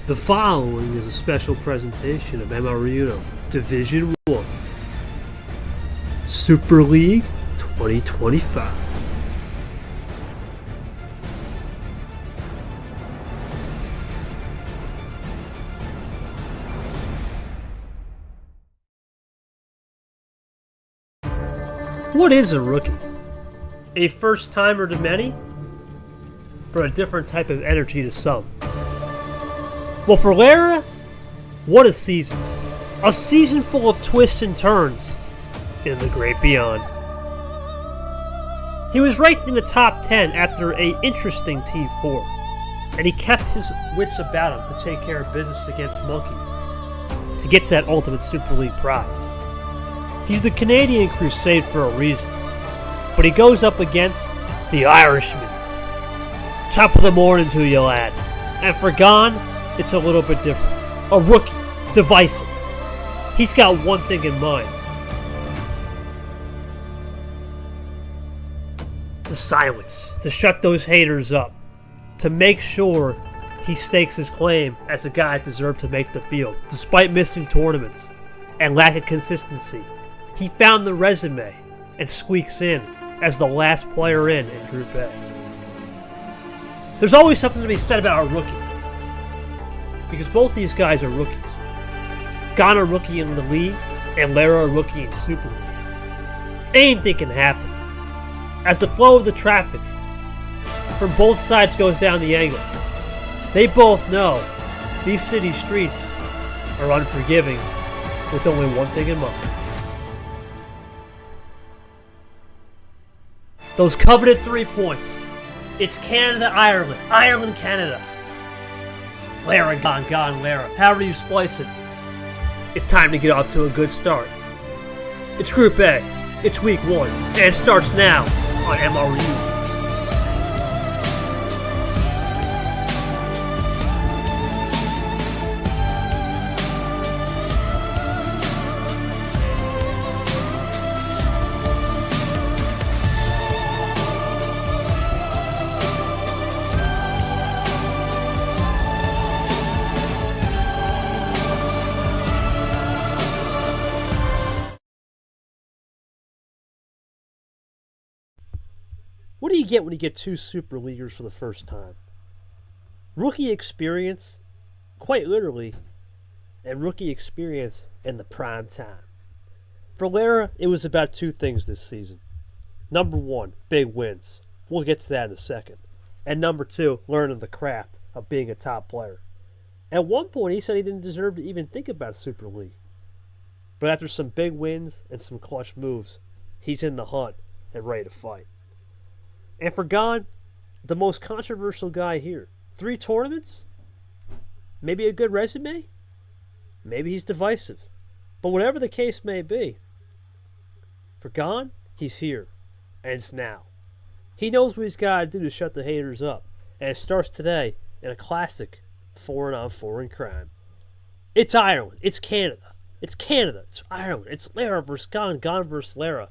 The following is a special presentation of MRU Division 1 Super League 2025. What is a rookie? A first-timer to many, but a different type of energy to some. Well, for Lara, what a season. A season full of twists and turns in the great beyond. He was ranked in the top 10 after an interesting T4, and he kept his wits about him to take care of business against Monkey to get to that ultimate Super League prize. He's the Canadian Crusade for a reason, but he goes up against the Irishman. Top of the morning's who you'll add. And for Gon, it's a little bit different. A rookie, divisive. He's got one thing in mind. The silence. To shut those haters up. To make sure he stakes his claim as a guy that deserved to make the field, despite missing tournaments and lack of consistency. He found the resume and squeaks in as the last player in Group A. There's always something to be said about a rookie, because both these guys are rookies. Gon a rookie in the league, and Lara a rookie in Super League. Anything can happen. As the flow of the traffic from both sides goes down the angle, they both know these city streets are unforgiving with only one thing in mind. Those coveted 3 points. It's Canada-Ireland. Ireland-Canada. Lara, Gon, Lara. However you splice it. It's time to get off to a good start. It's Group A. It's Week 1. And it starts now on MRU. What do you get when you get two Super Leaguers for the first time? Rookie experience, quite literally, and rookie experience in the prime time. For Lara, it was about two things this season. Number one, big wins. We'll get to that in a second. And number two, learning the craft of being a top player. At one point, he said he didn't deserve to even think about Super League. But after some big wins and some clutch moves, he's in the hunt and ready to fight. And for Gon, the most controversial guy here. 3 tournaments? Maybe a good resume? Maybe he's divisive. But whatever the case may be, for Gon, he's here. And it's now. He knows what he's got to do to shut the haters up. And it starts today in a classic 4-on-4 in crime. It's Ireland. It's Canada. It's Canada. It's Ireland. It's Lara versus Gon. Gon versus Lara.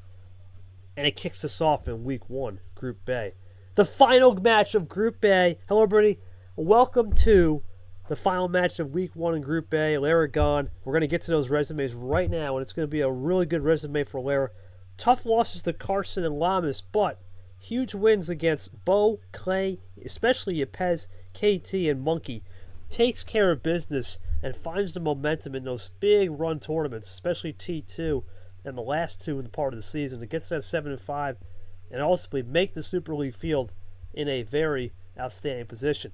And it kicks us off in Week 1, Group A. The final match of Group A. Hello, everybody. Welcome to the final match of Week 1 in Group A. Lara, Gon. We're going to get to those resumes right now, and it's going to be a really good resume for Lara. Tough losses to Carson and Lamas, but huge wins against Bo, Clay, especially Yepes, KT, and Monkey. Takes care of business and finds the momentum in those big run tournaments, especially T2. And the last 2 in the part of the season to get to that 7-5 and ultimately make the Super League field in a very outstanding position.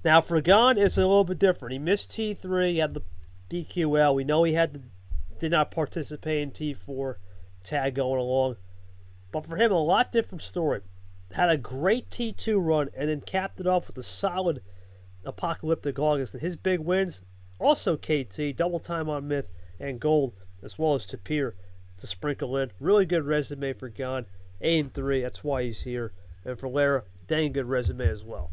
Now for Gon, it's a little bit different. He missed T3, he had the DQL. We know he did not participate in T4 tag going along. But for him, a lot different story. Had a great T2 run and then capped it off with a solid apocalyptic August. And his big wins, also KT, double time on Myth and Gold, as well as Tapir to sprinkle in. Really good resume for Gon. 8-3, that's why he's here. And for Lara, dang good resume as well.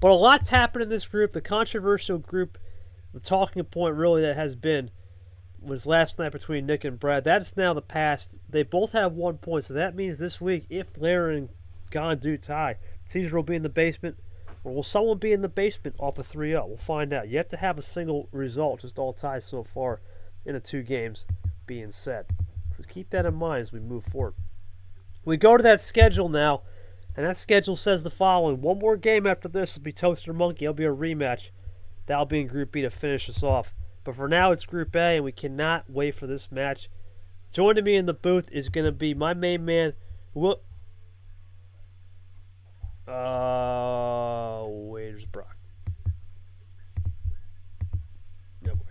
But a lot's happened in this group. The controversial group, the talking point really that has been, was last night between Nick and Brad. That's now the past. They both have 1 point, so that means this week, if Lara and Gon do tie, Caesar will be in the basement. Or will someone be in the basement off a 3-0? We'll find out. Yet to have a single result, just all ties so far in the 2 games being set. So keep that in mind as we move forward. We go to that schedule now, and that schedule says the following. One more game after this will be Toaster Monkey. It'll be a rematch. That'll be in Group B to finish us off. But for now, it's Group A, and we cannot wait for this match. Joining me in the booth is going to be my main man. Where's Brock? No boy.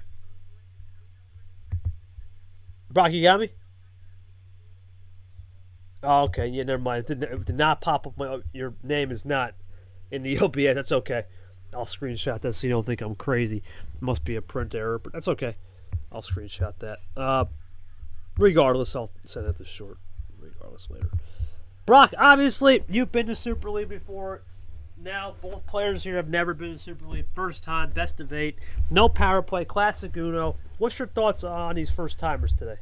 Brock, you got me? Oh, okay. Yeah, never mind. It did not pop up. Your name is not in the OBS. That's okay. I'll screenshot that so you don't think I'm crazy. It must be a print error, but that's okay. I'll screenshot that. Regardless, I'll send it to short. Regardless, later. Brock, obviously, you've been to Super League before. Now, both players here have never been to Super League. First time, best of 8. No power play, classic Uno. What's your thoughts on these first-timers today?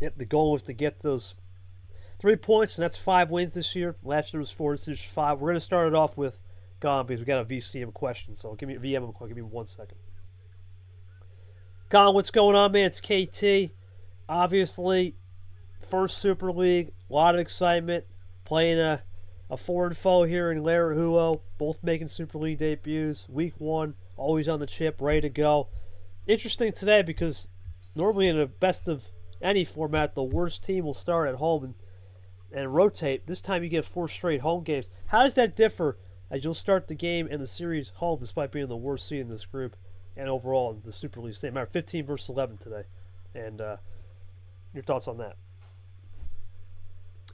Yep, the goal was to get those 3 points, and that's 5 wins this year. Last year was 4, this year's 5. We're going to start it off with Gon because we got a VCM question, so give me a VM question. Give me 1 second. Gon, what's going on, man? It's KT. Obviously, first Super League, a lot of excitement. Playing a foreign foe here in Laraujo, both making Super League debuts. Week 1, always on the chip, ready to go. Interesting today because normally in a best of any format, the worst team will start at home and rotate. This time you get 4 straight home games. How does that differ as you'll start the game and the series home despite being the worst seed in this group and overall in the Super League state? Matter 15 versus 11 today. And your thoughts on that?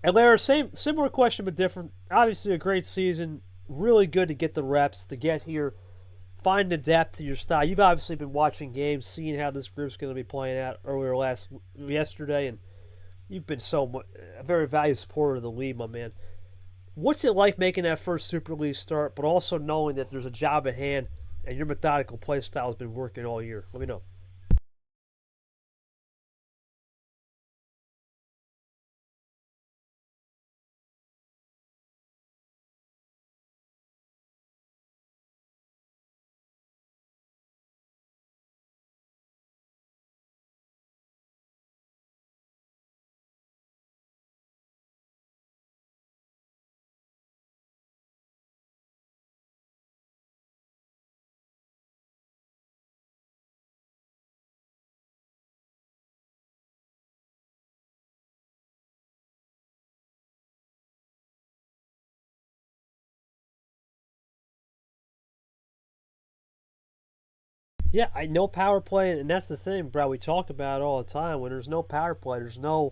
And Lara, similar question but different. Obviously a great season. Really good to get the reps, to get here, find the depth to your style. You've obviously been watching games, seeing how this group's going to be playing out yesterday, and you've been a very valued supporter of the league, my man. What's it like making that first Super League start, but also knowing that there's a job at hand and your methodical play style has been working all year? Let me know. Yeah, I know power play, and that's the thing, bro. We talk about it all the time. When there's no power play, there's no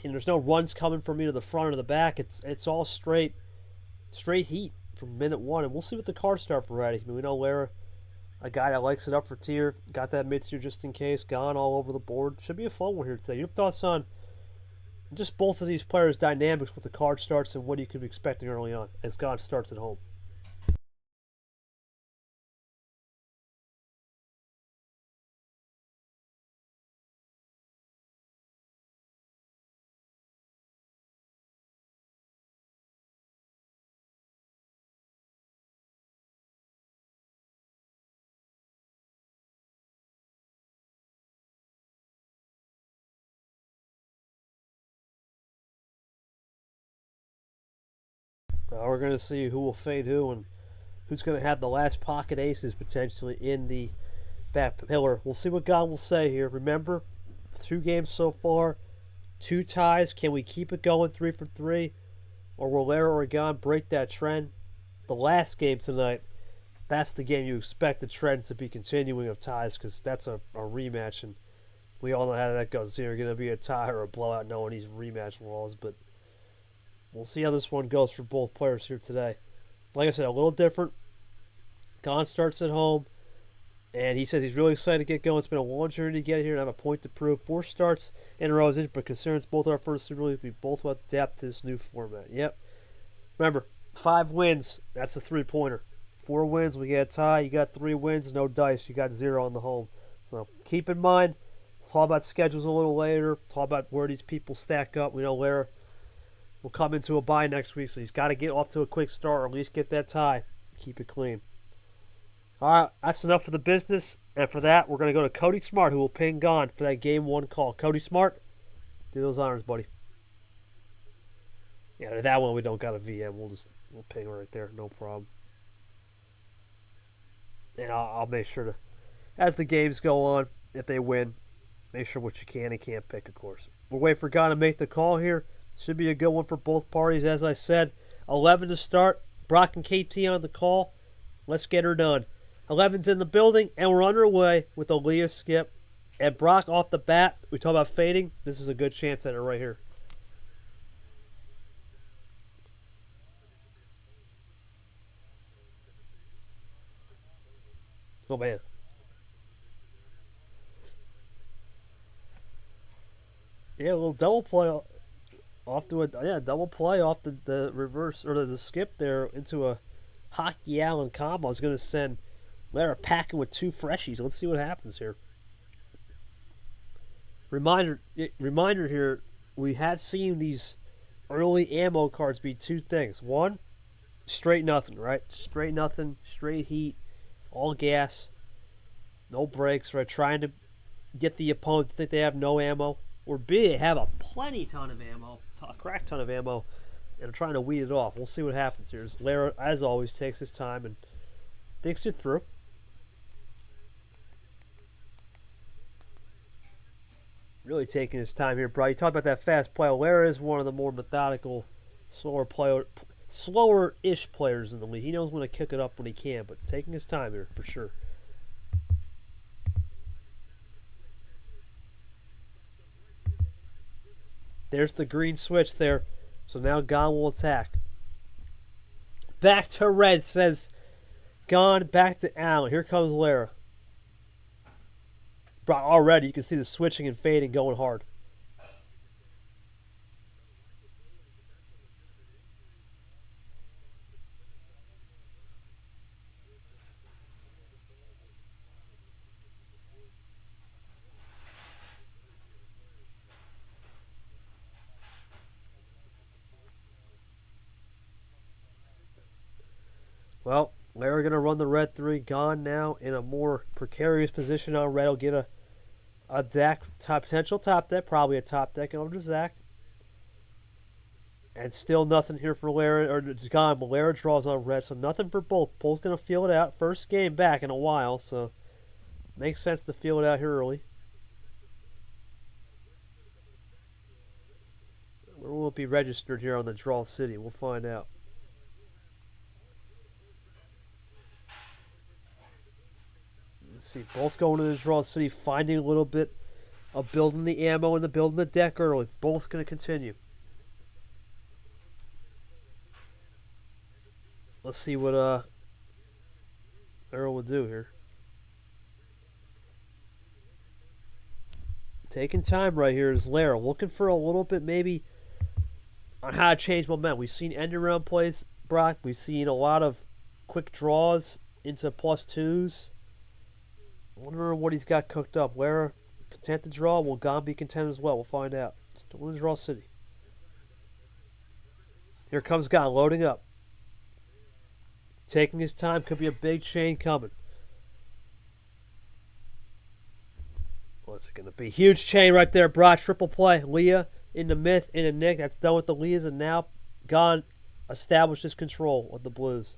runs coming from either the front or the back. It's all straight heat from minute 1, and we'll see what the cards start for Reddy. I mean, we know Lara, a guy that likes it up for tier, got that mid tier just in case, gone all over the board. Should be a fun one here today. Your thoughts on just both of these players' dynamics with the card starts and what you could be expecting early on as God starts at home? We're going to see who will fade who and who's going to have the last pocket aces potentially in the back pillar. We'll see what God will say here. Remember, 2 games so far, 2 ties. Can we keep it going 3 for 3? Or will Lara or God break that trend? The last game tonight, that's the game you expect the trend to be continuing of ties because that's a rematch. And we all know how that goes. It's either going to be a tie or a blowout knowing these rematch laws. But We'll see how this one goes for both players here today. Like I said, a little different. Gon starts at home, and he says he's really excited to get going. It's been a long journey to get here and have a point to prove. 4 starts in a row is it, but concerns both our first Super League. We both want to adapt to this new format. Yep. Remember, 5 wins, that's a 3-pointer. 4 wins, we get a tie. You got 3 wins, no dice. You got 0 on the home. So keep in mind, we'll talk about schedules a little later. Talk about where these people stack up. We know Lara will come into a bye next week, so he's got to get off to a quick start or at least get that tie. Keep it clean. All right, that's enough for the business. And for that, we're going to go to Cody Smart, who will ping Gon for that Game 1 call. Cody Smart, do those honors, buddy. Yeah, that one we don't got a VM. We'll ping right there, no problem. And I'll make sure to, as the games go on, if they win, make sure what you can and can't pick, of course. We'll wait for Gon to make the call here. Should be a good one for both parties, as I said. 11 to start. Brock and KT on the call. Let's get her done. 11's in the building, and we're underway with a Leah skip. And Brock off the bat. We talk about fading. This is a good chance at it right here. Oh, man. Yeah, a little double play off to a double play off the reverse or the skip there into a Hockey Allen combo. Is going to send Lara packing with 2 freshies. Let's see what happens here. Reminder here, we had seen these early ammo cards be 2 things. 1, straight nothing, right? Straight nothing, straight heat, all gas, no brakes, right? Trying to get the opponent to think they have no ammo. Or B, they have a ton of ammo, a crack ton of ammo, and trying to weed it off. We'll see what happens here. Lara, as always, takes his time and thinks it through. Really taking his time here, bro. You talk about that fast play. Lara is one of the more methodical, slower-ish players in the league. He knows when to kick it up when he can, but taking his time here for sure. There's the green switch there. So now Gon will attack. Back to red, says Gon. Back to Allen. Here comes Lara. Bro, already you can see the switching and fading going hard. Well, Lara going to run the red 3. Gon now in a more precarious position on red. Will get a deck, potential top deck, probably a top deck over to Zach. And still nothing here for Lara, or it's Gon, but Lara draws on red, so nothing for both. Both going to feel it out. First game back in a while, so makes sense to feel it out here early. Where will it be registered here on the draw city? We'll find out. Let's see, both going to the draw city, finding a little bit of building the ammo and building the deck early. Both going to continue. Let's see what Lara will do here. Taking time right here is Lara. Looking for a little bit maybe on how to change momentum. We've seen end around plays, Brock. We've seen a lot of quick draws into +2s. I wonder what he's got cooked up. Lara content to draw. Will Gon be content as well? We'll find out. Still in the draw city. Here comes Gon loading up. Taking his time. Could be a big chain coming. What's it going to be? Huge chain right there, Brock. Triple play. Leah into Myth, into Nick. That's done with the Leahs. And now Gon establishes control of the Blues.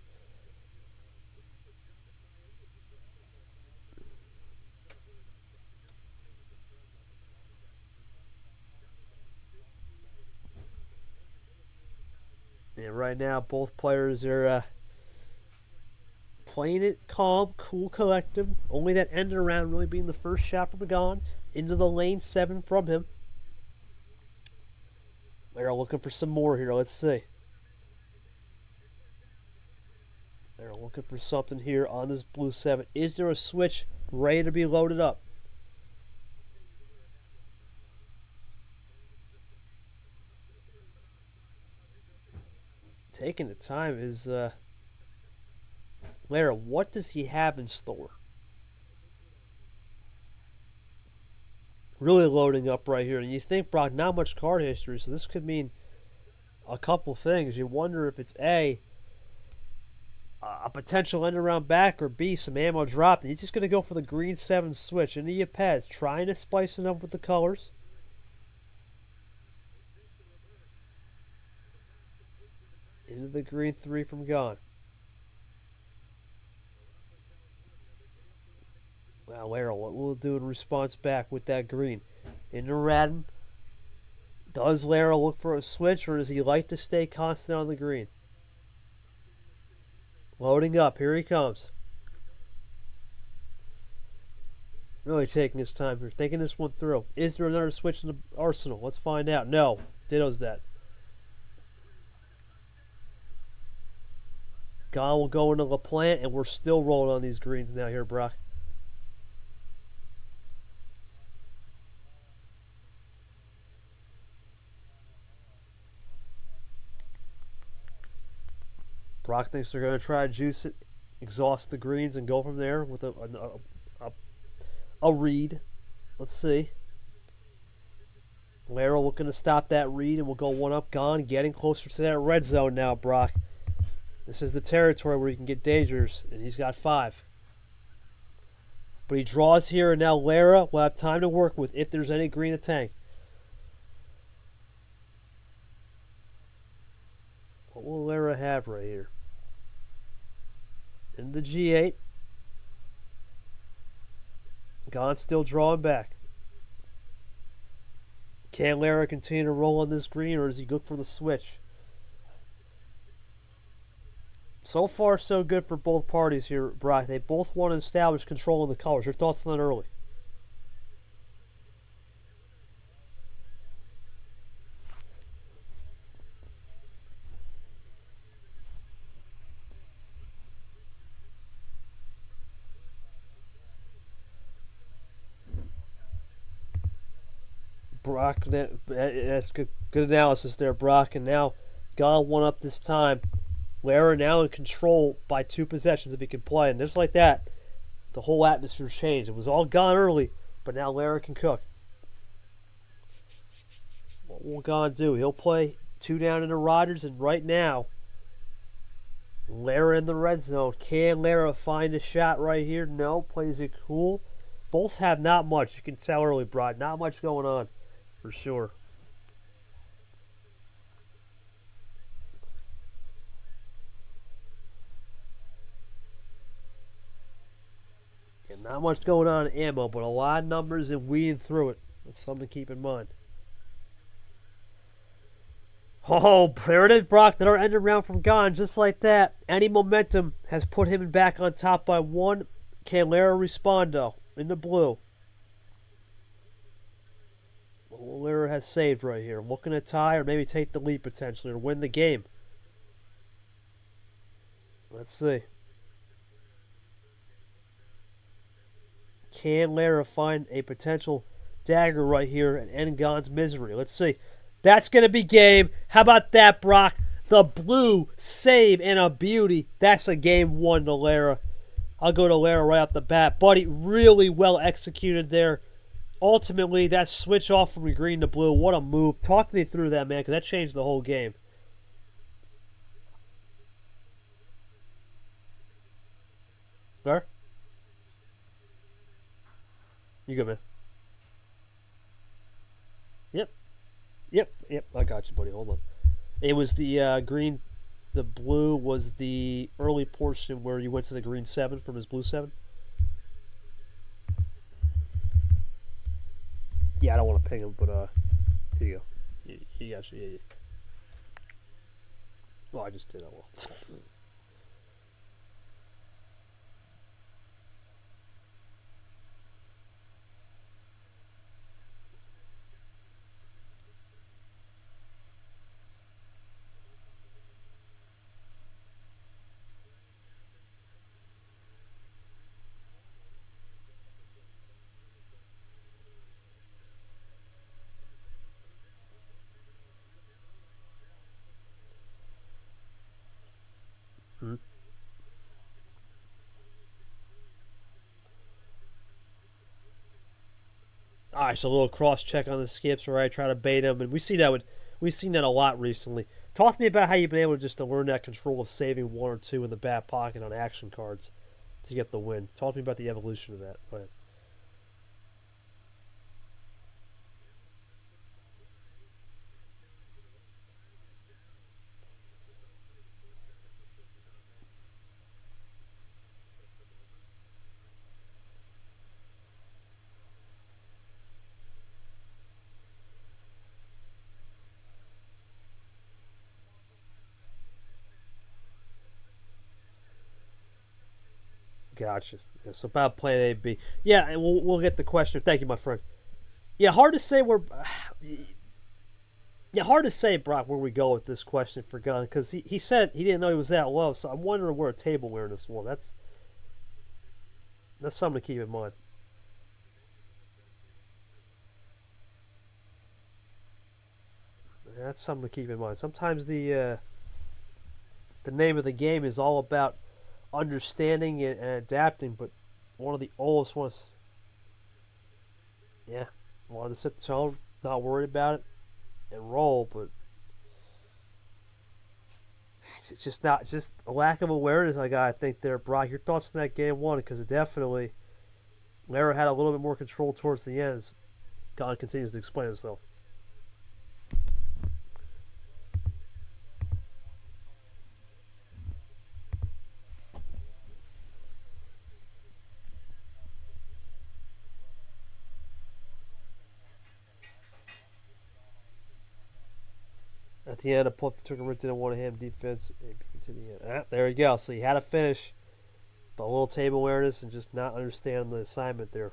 And right now, both players are playing it calm, cool, collective. Only that end around really being the first shot from Gon into the lane 7 from him. They're looking for some more here. Let's see. They're looking for something here on this blue 7. Is there a switch ready to be loaded up? Taking the time is Lara. What does he have in store? Really loading up right here. And you think, Brock, not much card history, so this could mean a couple things. You wonder if it's A, a potential end around back, or B, some ammo dropped. And he's just going to go for the green 7 switch into Yepes, trying to spice it up with the colors. Into the green 3 from Gone. Wow, Lara, what will it do in response back with that green? Into Radin. Does Lara look for a switch, or does he like to stay constant on the green? Loading up. Here he comes. Really taking his time here. Thinking this one through. Is there another switch in the arsenal? Let's find out. No. Ditto's that. Gone will go into LaPlante, and we're still rolling on these greens now here, Brock. Brock thinks they're going to try to juice it, exhaust the greens, and go from there with a read. Let's see. Lara looking to stop that read, and we'll go one up. Gone, getting closer to that red zone now, Brock. This is the territory where you can get dangerous, and he's got 5. But he draws here, and now Lara will have time to work with if there's any green to tank. What will Lara have right here? In the G8. Gone still drawing back. Can Lara continue to roll on this green, or does he look for the switch? So far, so good for both parties here, Brock. They both want to establish control of the colors. Your thoughts on that early? Brock, that's good analysis there, Brock. And now, Gone one up this time. Lara now in control by 2 possessions if he can play. And just like that, the whole atmosphere changed. It was all Gone early, but now Lara can cook. What will Gone do? He'll play 2 down into Rodgers, and right now, Lara in the red zone. Can Lara find a shot right here? No. Plays it cool. Both have not much. You can tell early, Brock. Not much going on. For sure. And not much going on in ammo, but a lot of numbers and weeding through it. That's something to keep in mind. Oh, there it is, Brock. Another end around from Gone, just like that. Any momentum has put him back on top by 1. Can Lara respond, though, in the blue? Lara has saved right here. Looking to tie or maybe take the lead potentially or win the game. Let's see. Can Lara find a potential dagger right here and end Gone's misery? Let's see. That's going to be game. How about that, Brock? The blue save and a beauty. That's a game 1 to Lara. I'll go to Lara right off the bat. Buddy, really well executed there. Ultimately, that switch off from green to blue, what a move. Talk me through that, man, because that changed the whole game. There? You good, man? Yep. I got you, buddy. Hold on. It was the green. The blue was the early portion where you went to the green 7 from his blue 7. Yeah, I don't want to ping him, but here you go. You actually, yeah. Well, I just did. Oh well. Mm-hmm. All right, so a little cross check on the skips where I try to bait them, and we've seen that a lot recently. Talk to me about how you've been able to learn that control of saving one or two in the back pocket on action cards to get the win. Talk to me about the evolution of that. But gotcha. Yeah, so about plan A, B. Yeah, and we'll get the question. Thank you, my friend. Yeah, hard to say where. Yeah, hard to say, Brock, where we go with this question for Gunn because he said he didn't know he was that low. So I'm wondering where a table awareness was. That's something to keep in mind. That's something to keep in mind. Sometimes the name of the game is all about understanding and adapting, but one of the oldest ones, yeah, wanted to set the tone, not worried about it, and roll, but it's just a lack of awareness I got, I think, there, Brock. Your thoughts on that game one, because it definitely, Lara had a little bit more control towards the end as God continues to explain himself. At the end, a puff took a rip, didn't want to ham defense to the end. There you go. So he had a finish, but a little table awareness and just not understanding the assignment there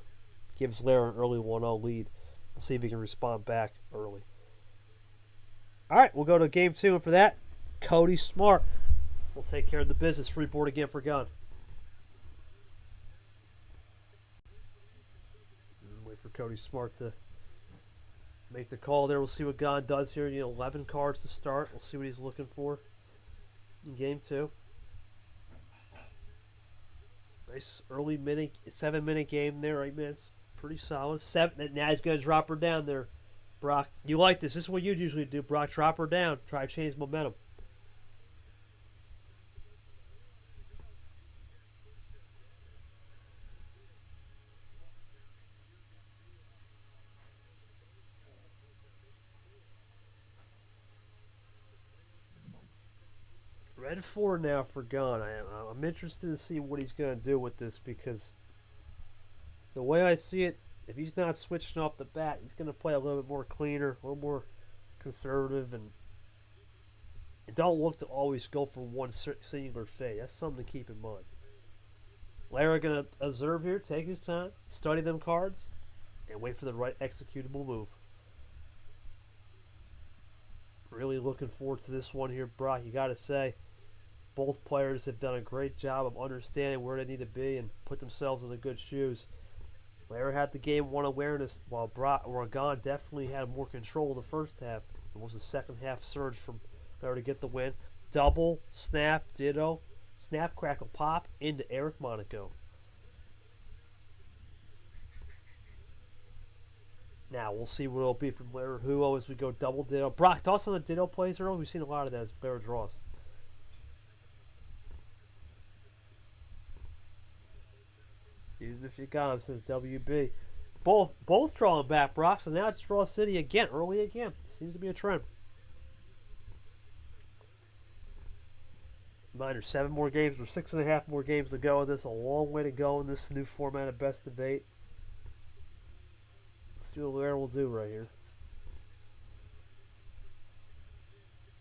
gives Lara an early 1-0 lead. Let's see if he can respond back early. All right, we'll go to game two, and for that, Cody Smart will take care of the business. Free board again for Gunn. Wait for Cody Smart to make the call there. We'll see what Gunn does here. 11 cards to start. We'll see what he's looking for in game two. Nice early 7-minute game there, 8 minutes. Pretty solid. Now he's going to drop her down there, Brock. You like this. This is what you'd usually do, Brock. Drop her down. Try to change momentum. Red 4 now for Gunn. I'm interested to see what he's going to do with this because the way I see it, if he's not switching off the bat, he's going to play a little bit more cleaner, a little more conservative, and don't look to always go for one singular fade. That's something to keep in mind. Lara going to observe here, take his time, study them cards, and wait for the right executable move. Really looking forward to this one here, Brock. You got to say, both players have done a great job of understanding where they need to be and put themselves in the good shoes. Lara had the game one awareness, while Gunn definitely had more control in the first half. It was the second half surge from Lara to get the win. Double, snap, ditto, snap, crackle, pop into Eric Monaco. Now we'll see what it'll be from Laraujo as we go double ditto. Brock, thoughts on the ditto plays early? We've seen a lot of that as Lara draws. Even if you got him, says WB. Both drawing back, Brock, so now it's draw city again, early again. Seems to be a trend. Reminder, 7 more games or 6.5 more games to go in this. A long way to go in this new format of best of 8. Let's see what Lara will do right here.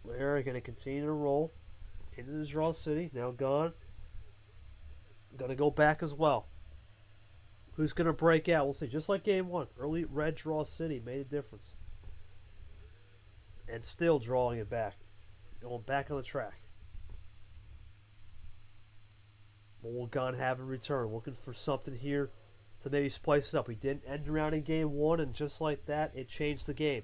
Lara going to continue to roll into the draw city. Now gone. Going to go back as well. Who's going to break out? We'll see. Just like game one, early red draw city made a difference. And still drawing it back. Going back on the track. What will Gunn have in return? Looking for something here to maybe spice it up. We didn't end around in game one, and just like that, it changed the game.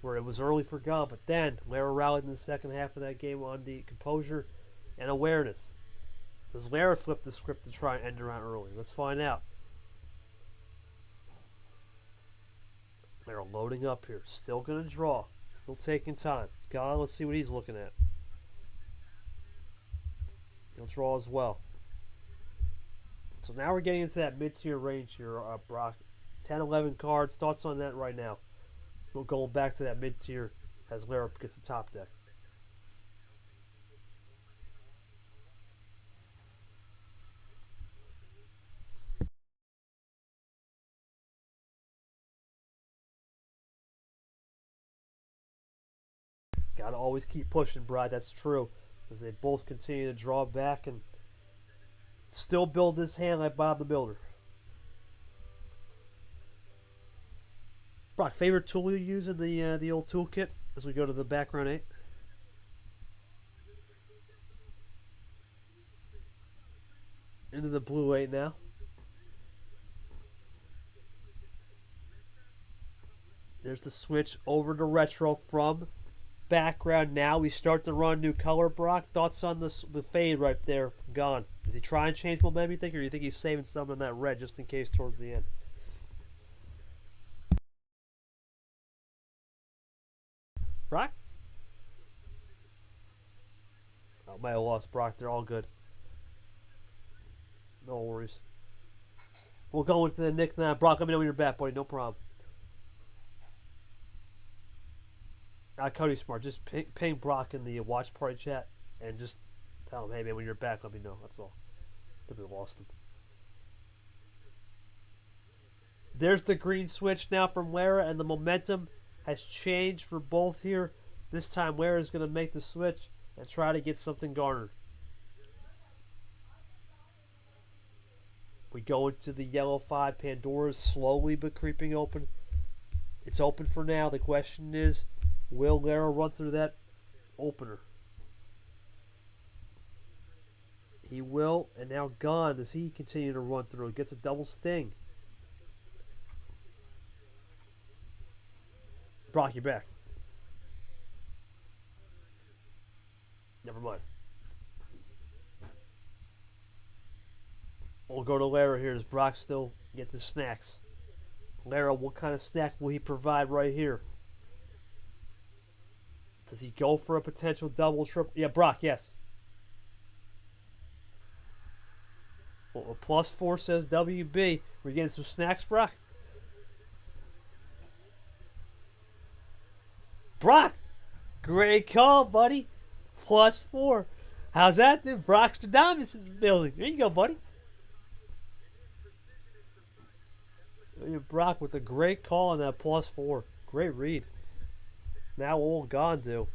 Where it was early for Gunn, but then Lara rallied in the second half of that game on the composure and awareness. Does Lara flip the script to try and end her out early? Let's find out. Lara loading up here. Still going to draw. Still taking time. God, let's see what he's looking at. He'll draw as well. So now we're getting into that mid-tier range here, Brock. 10, 11 cards. Thoughts on that right now? We're going back to that mid-tier as Lara gets the top deck. Gotta always keep pushing, Brad. That's true. As they both continue to draw back and still build this hand like Bob the Builder. Brock, favorite tool you use in the old toolkit as we go to the background 8? Into the blue 8 now. There's the switch over to retro from background. Now we start to run new color. Brock, thoughts on the fade right there from Gone? Does he try and change momentum, you think, or do you think he's saving some in that red just in case towards the end? Brock? Oh, might have lost Brock. They're all good. No worries. We'll go into the Nick now. Brock, let me know when you're back, buddy. No problem. Cody's smart. Just ping Brock in the watch party chat and just tell him, hey, man, when you're back, let me know. That's all. Then we lost him. There's the green switch now from Lara, and the momentum has changed for both here. This time, Lara is going to make the switch and try to get something garnered. We go into the yellow 5. Pandora's slowly but creeping open. It's open for now. The question is, will Lara run through that opener? He will, and now Gone. Does he continue to run through? He gets a double sting. Brock, you're back. Never mind. We'll go to Lara here. Does Brock still get the snacks? Lara, what kind of snack will he provide right here? Does he go for a potential double, triple? Yeah, Brock, yes. Well, a +4 says WB. We're getting some snacks, Brock? Brock, great call, buddy. +4. How's that then? Brock's the Diamonds in the building. There you go, buddy. Brock with a great call on that +4. Great read. Now what will Gone do?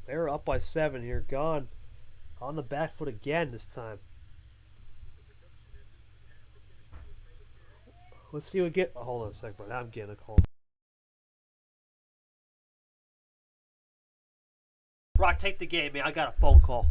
They're up by 7 here. Gone on the back foot again this time. Let's see what get. Oh, hold on a sec, but I'm getting a call. Brock, take the game, man. I got a phone call.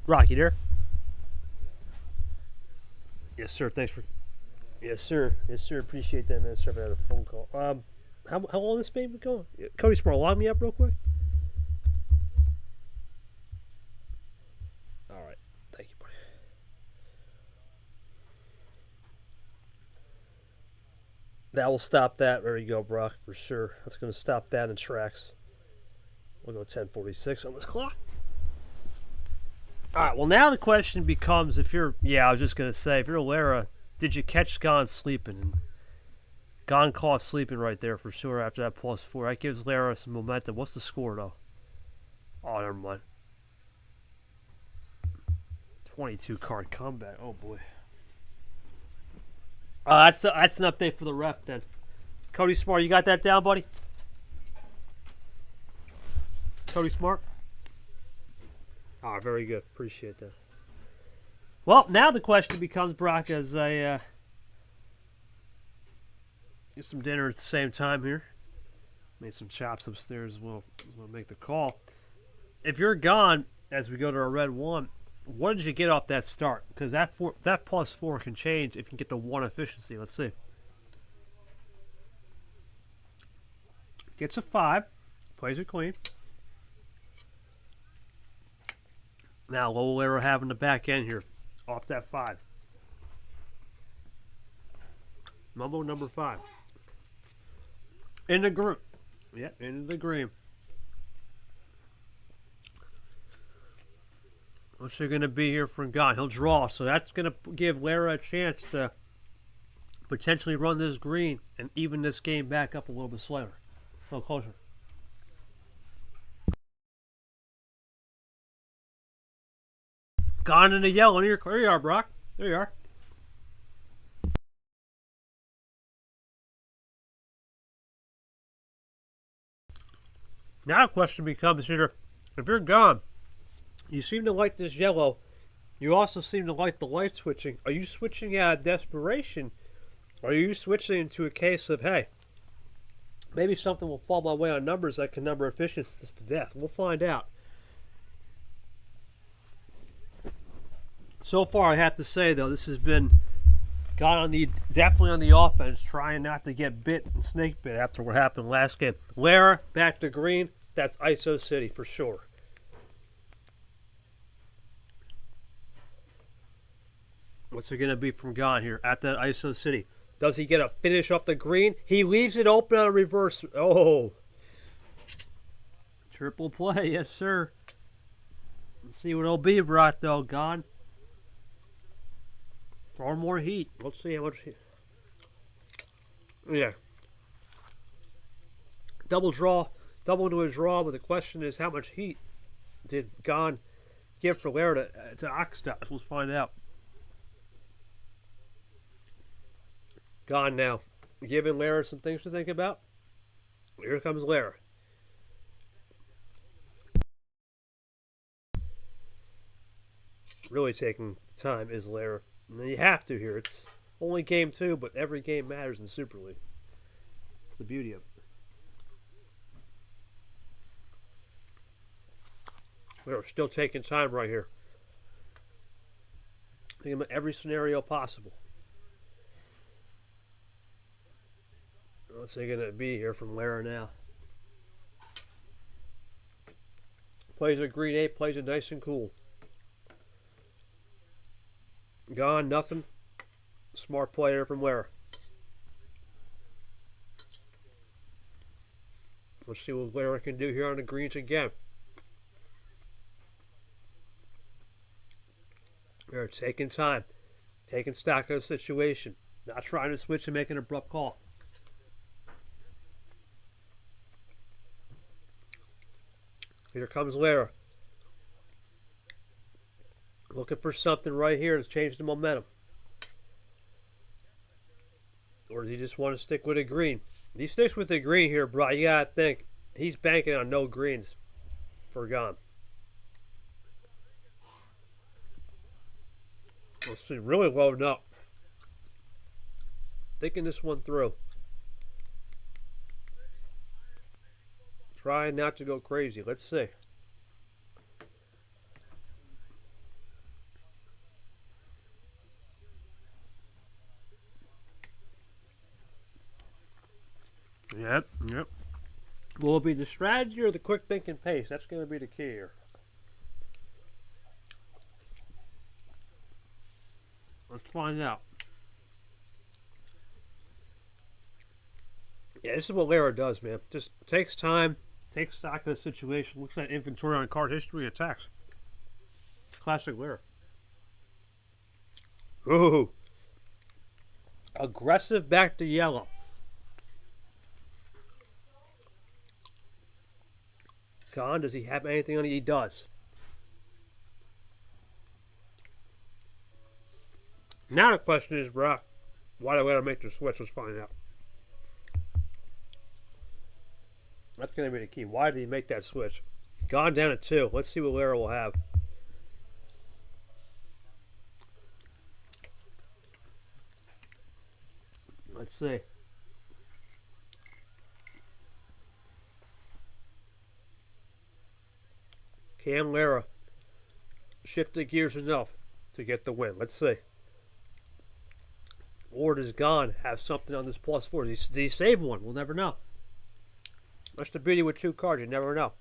Rocky there? Yes, sir. Thanks for. Yes, sir. Yes, sir. Appreciate that, man. Sorry about a phone call. How long this baby going? Cody Smart, log me up real quick. All right. Thank you, buddy. That will stop that. There you go, Brock, for sure. That's going to stop that in tracks. We'll go 10:46 on this clock. All right. Well, now the question becomes if you're. Yeah, I was just going to say, if you're Lara, did you catch Gon sleeping? And Gon caught sleeping right there for sure after that +4. That gives Lara some momentum. What's the score, though? Oh, never mind. 22 card comeback. Oh, boy. That's an update for the ref then. Cody Smart, you got that down, buddy? Cody Smart? Very good. Appreciate that. Well, now the question becomes, Brock, as I get some dinner at the same time here. Made some chops upstairs as well. As make the call. If you're Gon, as we go to our red 1, what did you get off that start? Because that +4 can change if you can get to 1 efficiency. Let's see. Gets a 5. Plays it clean. Now, low Lara having the back end here. Off that 5. Mumbo number 5. In the group. Yep, into the green. What's there going to be here from Gon? He'll draw, so that's going to give Lara a chance to potentially run this green and even this game back up a little bit slower. A little closer. Gon in the yellow. There you are, Brock. There you are. Now the question becomes here, if you're Gon, you seem to like this yellow. You also seem to like the light switching. Are you switching out of desperation? Or are you switching into a case of, hey, maybe something will fall my way on numbers that can number efficiencies to death? We'll find out. So far, I have to say, though, this has been definitely on the offense, trying not to get bit and snake bit after what happened last game. Lara, back to green. That's ISO City for sure. What's it going to be from Gon here at that ISO City? Does he get a finish off the green? He leaves it open on a reverse. Oh. Triple play, yes, sir. Let's see what it'll be, Brock, though. Gon. Far more heat. Let's see how much heat. Yeah. Double into a draw, but the question is how much heat did Gon give for Lara to Oxstas? Let's find out. Gon now. Giving Lara some things to think about. Here comes Lara. Really taking the time is Lara. And you have to here. It's only game 2, but every game matters in Super League. It's the beauty of it. We're still taking time right here. Thinking about every scenario possible. What's it going to be here from Lara now? Plays a green 8, plays it nice and cool. Gon, nothing. Smart player from Lara. Let's see what Lara can do here on the greens again. They're taking time. Taking stock of the situation. Not trying to switch and make an abrupt call. Here comes Lara. Looking for something right here to change the momentum. Or does he just want to stick with a green? If he sticks with the green here, bro, you gotta think he's banking on no greens for Gon. Let's see, really loading up. Thinking this one through. Trying not to go crazy. Let's see. Yep, yep. Will it be the strategy or the quick thinking pace? That's going to be the key here. Let's find out. Yeah, this is what Lara does, man. Just takes time, takes stock of the situation, looks at inventory on card history, attacks. Classic Lara. Ooh. Aggressive back to yellow. Gone. Does he have anything on it? He does. Now the question is, Brock, why do I let him make the switch? Let's find out. That's going to be the key. Why did he make that switch? Gone down to 2. Let's see what Lara will have. Let's see. Can Lara shift the gears enough to get the win? Let's see. Or does Gone have something on this +4? Did he save one? We'll never know. That's the beauty with 2 cards. You never know.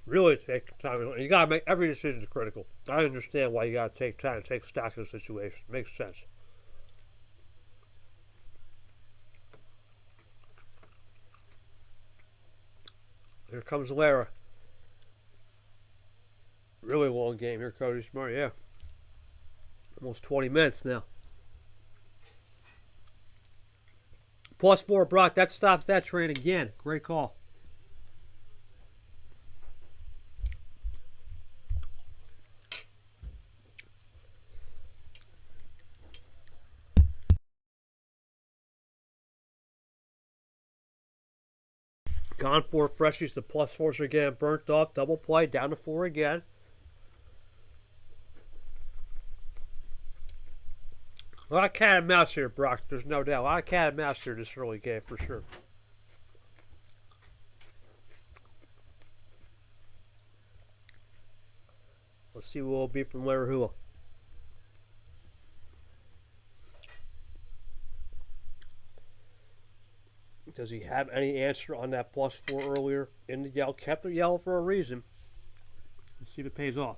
Really take time. You gotta make every decision is critical. I understand why you gotta take time to take stock of the situation. Makes sense. Here comes Lara. Really long game here, Cody Smart. Yeah, almost 20 minutes now. +4, Brock. That stops that train again. Great call. Gone 4 freshies. The +4s are getting burnt off. Double play. Down to 4 again. A lot of cat and mouse here, Brock. There's no doubt. A lot of cat and mouse here this early game for sure. Let's see what will be from Laraujo. Does he have any answer on that +4 earlier in the yellow? Kept the yellow for a reason. Let's see if it pays off.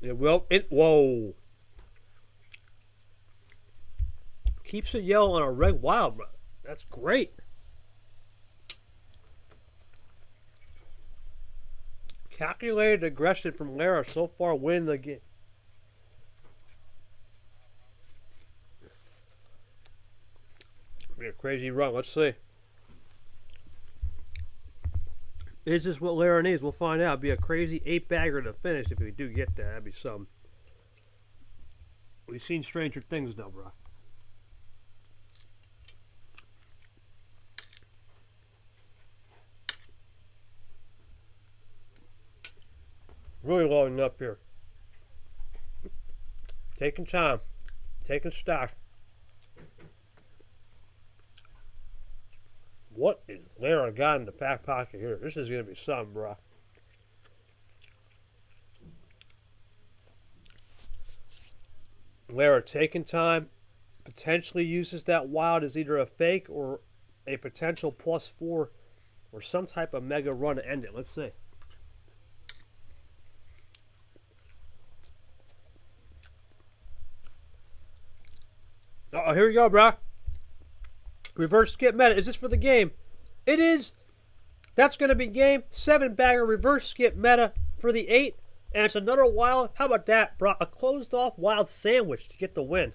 It will. Whoa. Keeps a yellow on a red wild, bro. That's great. Calculated aggression from Lara so far win the game. Be a crazy run. Let's see. Is this what Lara needs? We'll find out. It'd be a crazy 8-bagger to finish if we do get that. That'd be something. We've seen stranger things though, bro. Really loading up here. Taking time. Taking stock. What is Lara got in the back pocket here? This is going to be something, bro. Lara taking time. Potentially uses that wild as either a fake or a potential +4 or some type of mega run to end it. Let's see. Oh, here we go, bro. Reverse skip meta. Is this for the game? It is. That's going to be game. 7-bagger reverse skip meta for the 8. And it's another wild. How about that, bro? A closed off wild sandwich to get the win.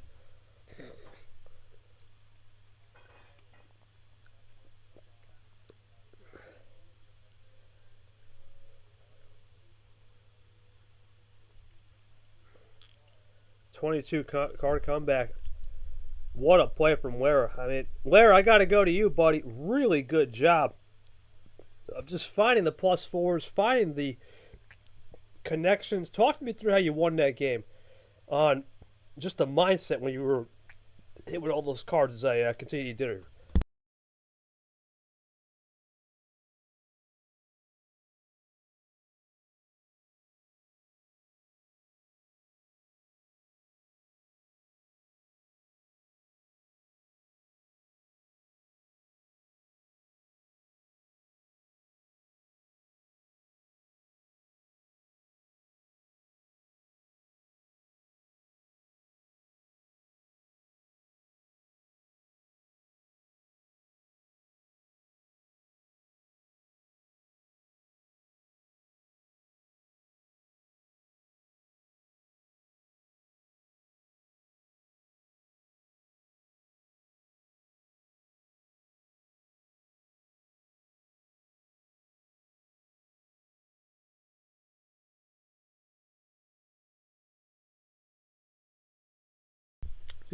$22 card comeback. What a play from Lara. I mean, Lara, I got to go to you, buddy. Really good job of just finding the +4s, finding the connections. Talk me through how you won that game on just the mindset when you were hit with all those cards as I continue to do.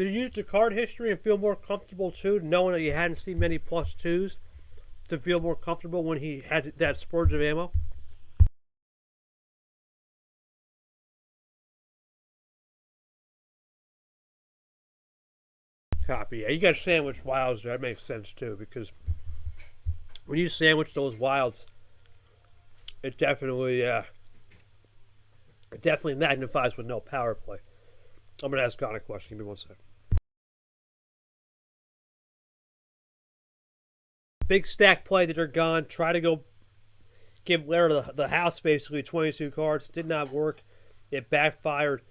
Did you use the card history and feel more comfortable too, knowing that you hadn't seen many +2s, to feel more comfortable when he had that splurge of ammo? Copy. Yeah, you got sandwich wilds. That makes sense too, because when you sandwich those wilds, it definitely magnifies with no power play. I'm gonna ask Gon a question. Give me one sec. Big stack play that are gone. Try to go give Lara the house basically 22 cards. Did not work. It backfired.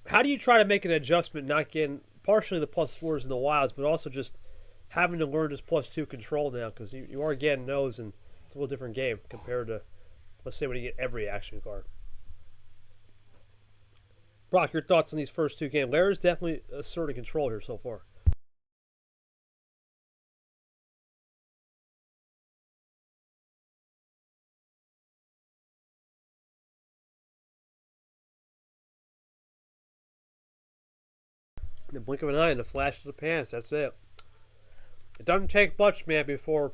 How do you try to make an adjustment, not getting partially the +4s in the wilds, but also just having to learn this +2 control now, because you are getting those, and it's a little different game compared to, let's say, when you get every action card. Brock, your thoughts on these first two games? Lara's definitely asserting control here so far. In the blink of an eye, in the flash of the pants, that's it. It doesn't take much, man, before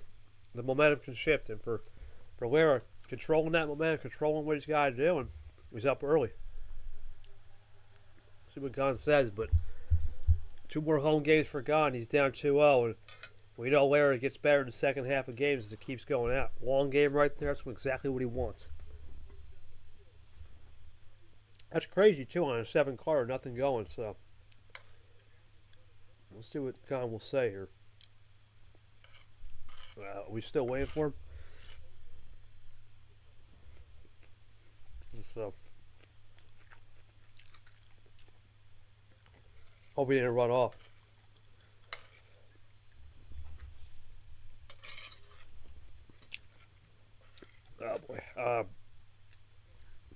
the momentum can shift. And for Lara, controlling that momentum, controlling what he's got to do, and he's up early. See what Gon says, but 2 more home games for Gon. He's down 2-0, and we know Lara gets better in the second half of games as it keeps going out. Long game right there. That's exactly what he wants. That's crazy, too, on a 7 card, nothing going, so let's see what Gon will say here. Are we still waiting for him? So, hope he didn't run off. Oh boy.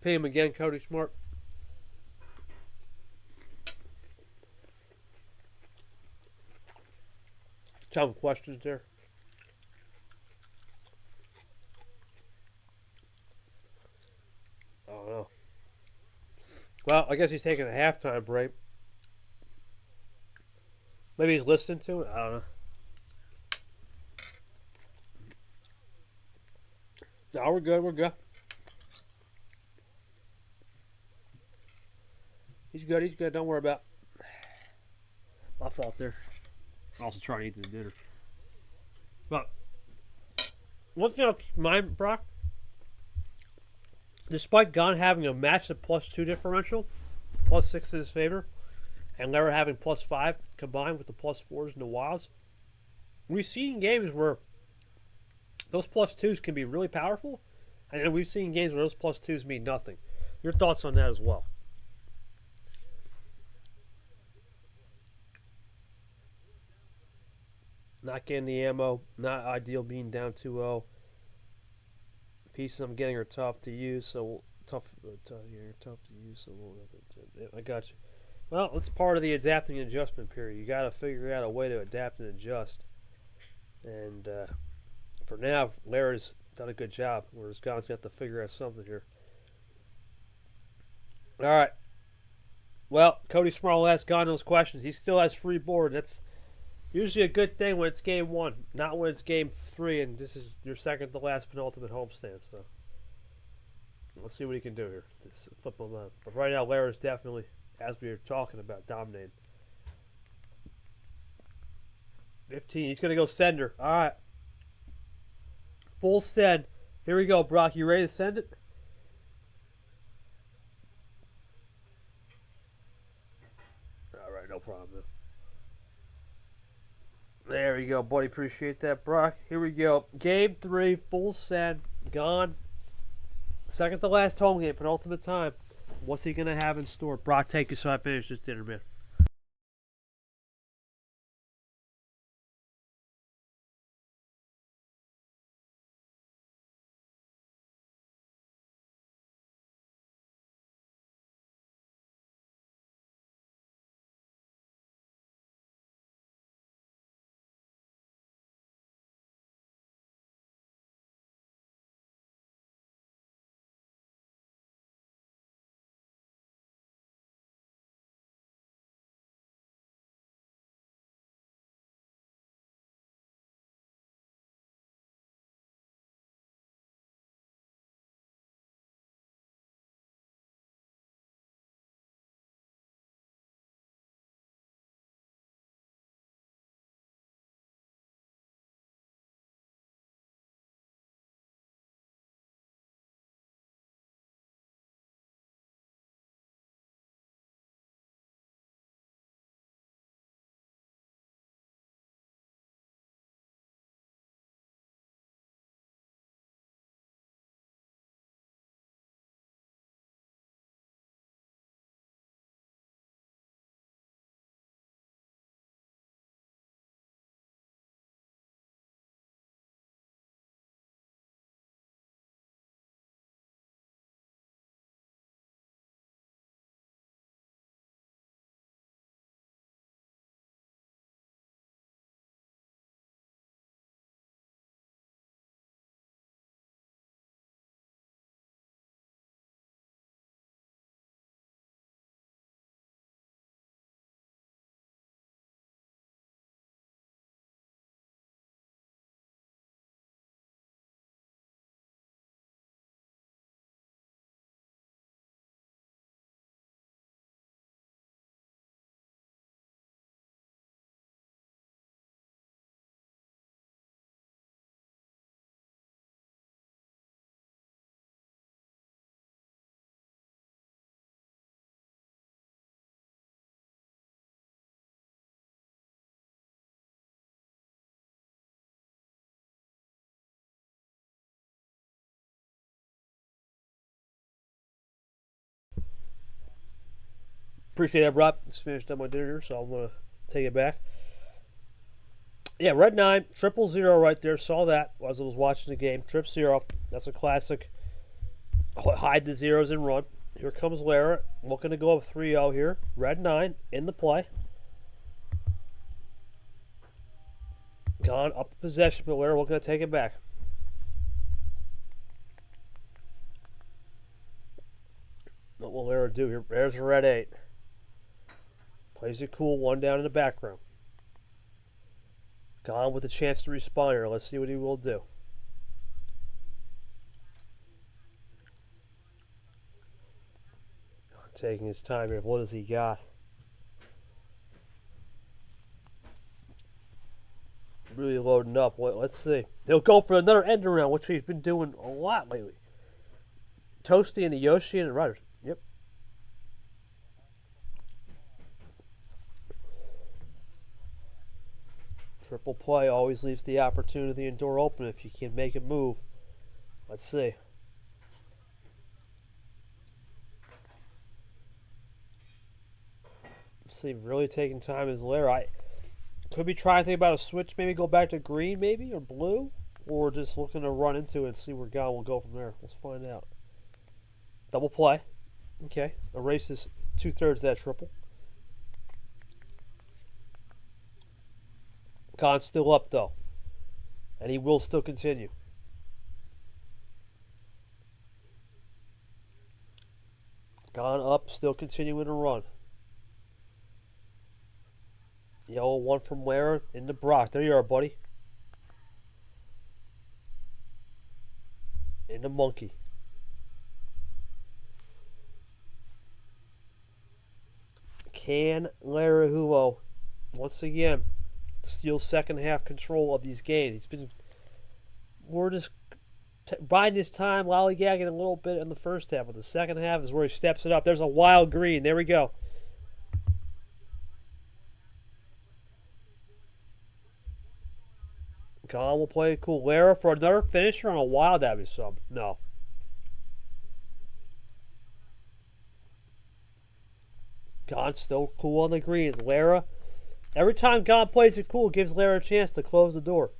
Pay him again, Cody Smart. Some questions there. I don't know. Well, I guess he's taking a halftime break. Maybe he's listening to it. I don't know. No, we're good. We're good. He's good. He's good. Don't worry about it. My fault there. Also trying to eat the dinner. But one thing I'll keep in mind, Brock, despite Gon having a massive +2 differential, +6 in his favor, and Lara having +5 combined with the +4s and the wilds, we've seen games where those +2s can be really powerful, and then we've seen games where those +2s mean nothing. Your thoughts on that as well? Not getting the ammo, not ideal being down 2-0. Pieces I'm getting are tough to use, so tough to use. So I got you. Well, it's part of the adapting and adjustment period. You got to figure out a way to adapt and adjust. And for now, Lara's done a good job, whereas Gon's got to figure out something here. All right. Well, Cody Smart will ask Gon those questions. He still has free board. That's usually a good thing when it's game 1, not when it's game 3, and this is your second to last penultimate homestand. So let's see what he can do here. Just flip him on. But right now, Lara's definitely, as we were talking about, dominating. 15. He's going to go sender. All right. Full send. Here we go, Brock. You ready to send it? All right, no problem, man. There we go, buddy. Appreciate that, Brock. Here we go. Game 3, full send. Gon. Second to last home game, penultimate time. What's he going to have in store? Brock, take you so I finish this dinner, man. Appreciate that, Rob. Just finished up my dinner, so I'm going to take it back. Yeah, red 9, 000 right there. Saw that as I was watching the game. Trip 0. That's a classic. Hide the zeros and run. Here comes Lara. Looking to go up 3-0 here. Red 9 in the play. Gone up possession, but Lara looking to take it back. What will Lara do here? There's a red 8. Plays it cool, 1 down in the background. Gone with a chance to respond here. Let's see what he will do. Taking his time here. What has he got? Really loading up. Let's see. He'll go for another end around, which he's been doing a lot lately. Toasty and the Yoshi and the Riders. Yep. Triple play always leaves the opportunity and door open if you can make a move. Let's see. Let's see, really taking time is Lara. Could be trying to think about a switch, maybe go back to green, maybe, or blue, or just looking to run into it and see where God will go from there. Let's find out. Double play. Okay, erases 2/3 of that triple. Khan's still up, though, and he will still continue. Khan up, still continuing to run. Yellow 1 from Lara into Brock. There you are, buddy. Into Monkey. Can Laraujo once again steal second half control of these games? We're just biding his time, lollygagging a little bit in the first half, but the second half is where he steps it up. There's a wild green. There we go. Khan will play it cool. Lara for another finisher on a wild Abbey sub. No. Khan still cool on the greens. Lara, every time Khan plays it cool, gives Lara a chance to close the door.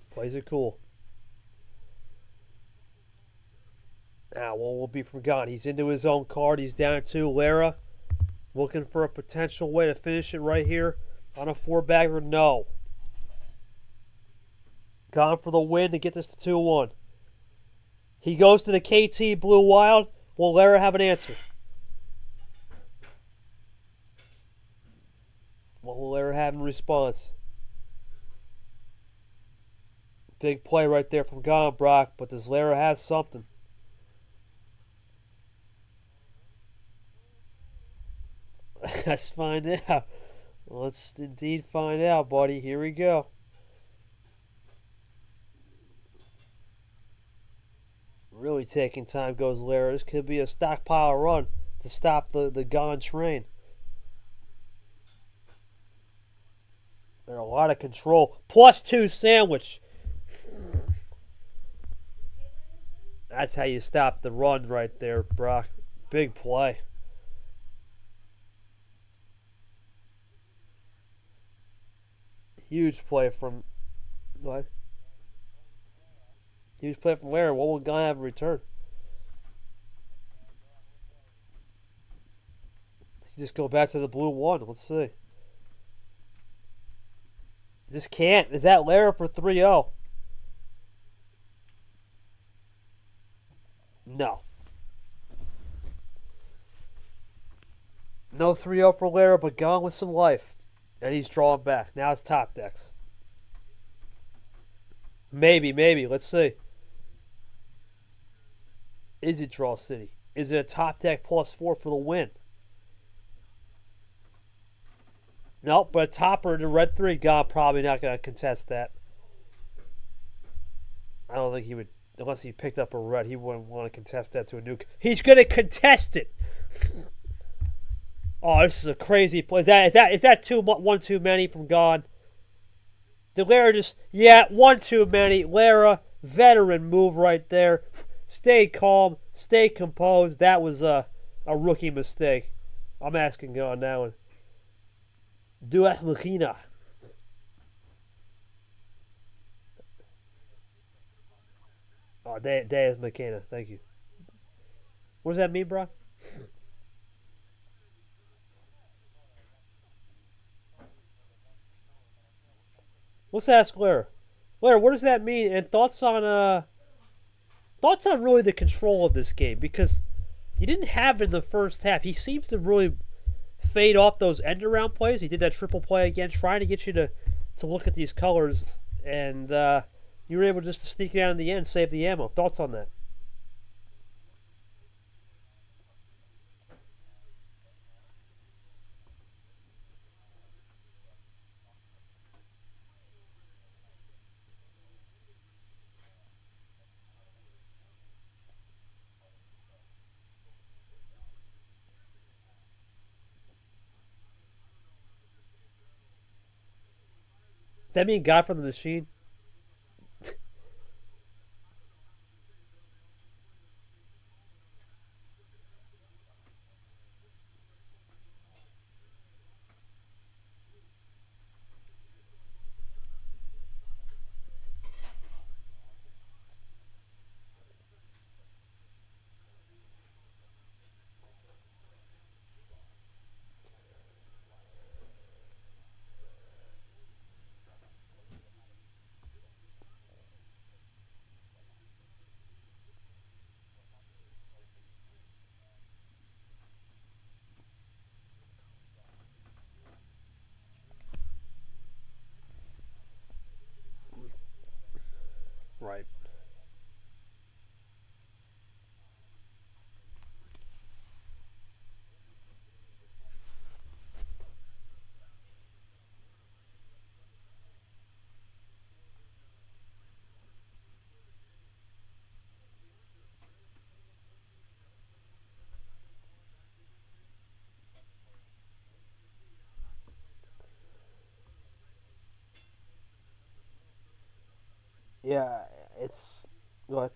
Plays it cool. Now, what will be from Khan? He's into his own card. He's down 2. Lara looking for a potential way to finish it right here on a 4-bagger. No. Khan for the win to get this to 2-1. He goes to the KT Blue Wild. Will Lara have an answer? What will Lara have in response? Big play right there from Khan, Brock, but does Lara have something? Let's find out. Let's indeed find out, buddy. Here we go. Really taking time goes Lara. This could be a stockpile run to stop the gone train. There's a lot of control. +2 sandwich. That's how you stop the run right there, Brock. Big play. Huge play from what? Huge play from Lara. What will Guy have in return? Let's just go back to the blue 1. Let's see. Just can't. Is that Lara for 3-0? No. No 3-0 for Lara, but gone with some life. And he's drawing back. Now it's top decks. Maybe. Let's see. Is it Draw City? Is it a top deck +4 for the win? Nope, but a topper in the red 3. God, probably not going to contest that. I don't think he would, unless he picked up a red, he wouldn't want to contest that to a nuke. He's going to contest it. Oh, this is a crazy play. Is that one too many from Gone? Did Lara just... Yeah, one too many. Lara, veteran move right there. Stay calm. Stay composed. That was a rookie mistake. I'm asking on that one. Duet Makina. Oh, Deus Makina. Thank you. What does that mean, bro? Let's ask Lara. Lara, what does that mean? And thoughts on really the control of this game, because he didn't have it in the first half. He seems to really fade off those end around plays. He did that triple play again, trying to get you to look at these colors, and you were able just to sneak it out in the end, save the ammo. Thoughts on that? Does that mean God from the machine? Right. Yeah, it's. Go ahead.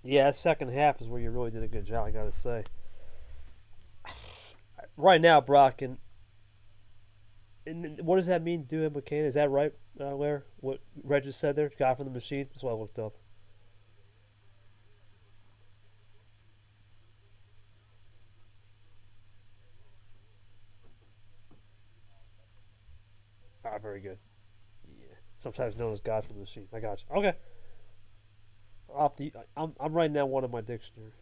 Yeah, that second half is where you really did a good job, I gotta say. Right now, Brock, and what does that mean, do McCain? Is that right, Lair? What Reg just said there? God from the machine? That's what I looked up. Ah, very good. Yeah. Sometimes known as God from the machine. I got you. Okay. I'm writing down one in my dictionary.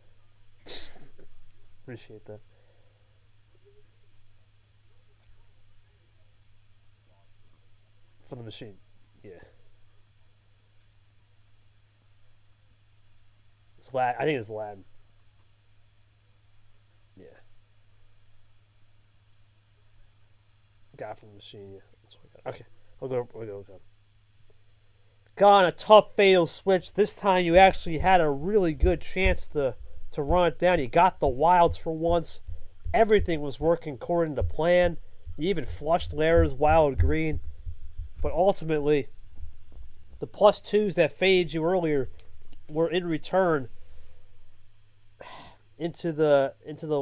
Appreciate that. For the machine. Yeah. It's Latin. I think it's Latin. Yeah. God from the machine. Yeah. That's what I got. Okay. We'll go. Got on a tough fatal switch. This time you actually had a really good chance to run it down. You got the wilds for once. Everything was working according to plan. You even flushed Lara's wild green. But ultimately, the plus twos that faded you earlier were in return into the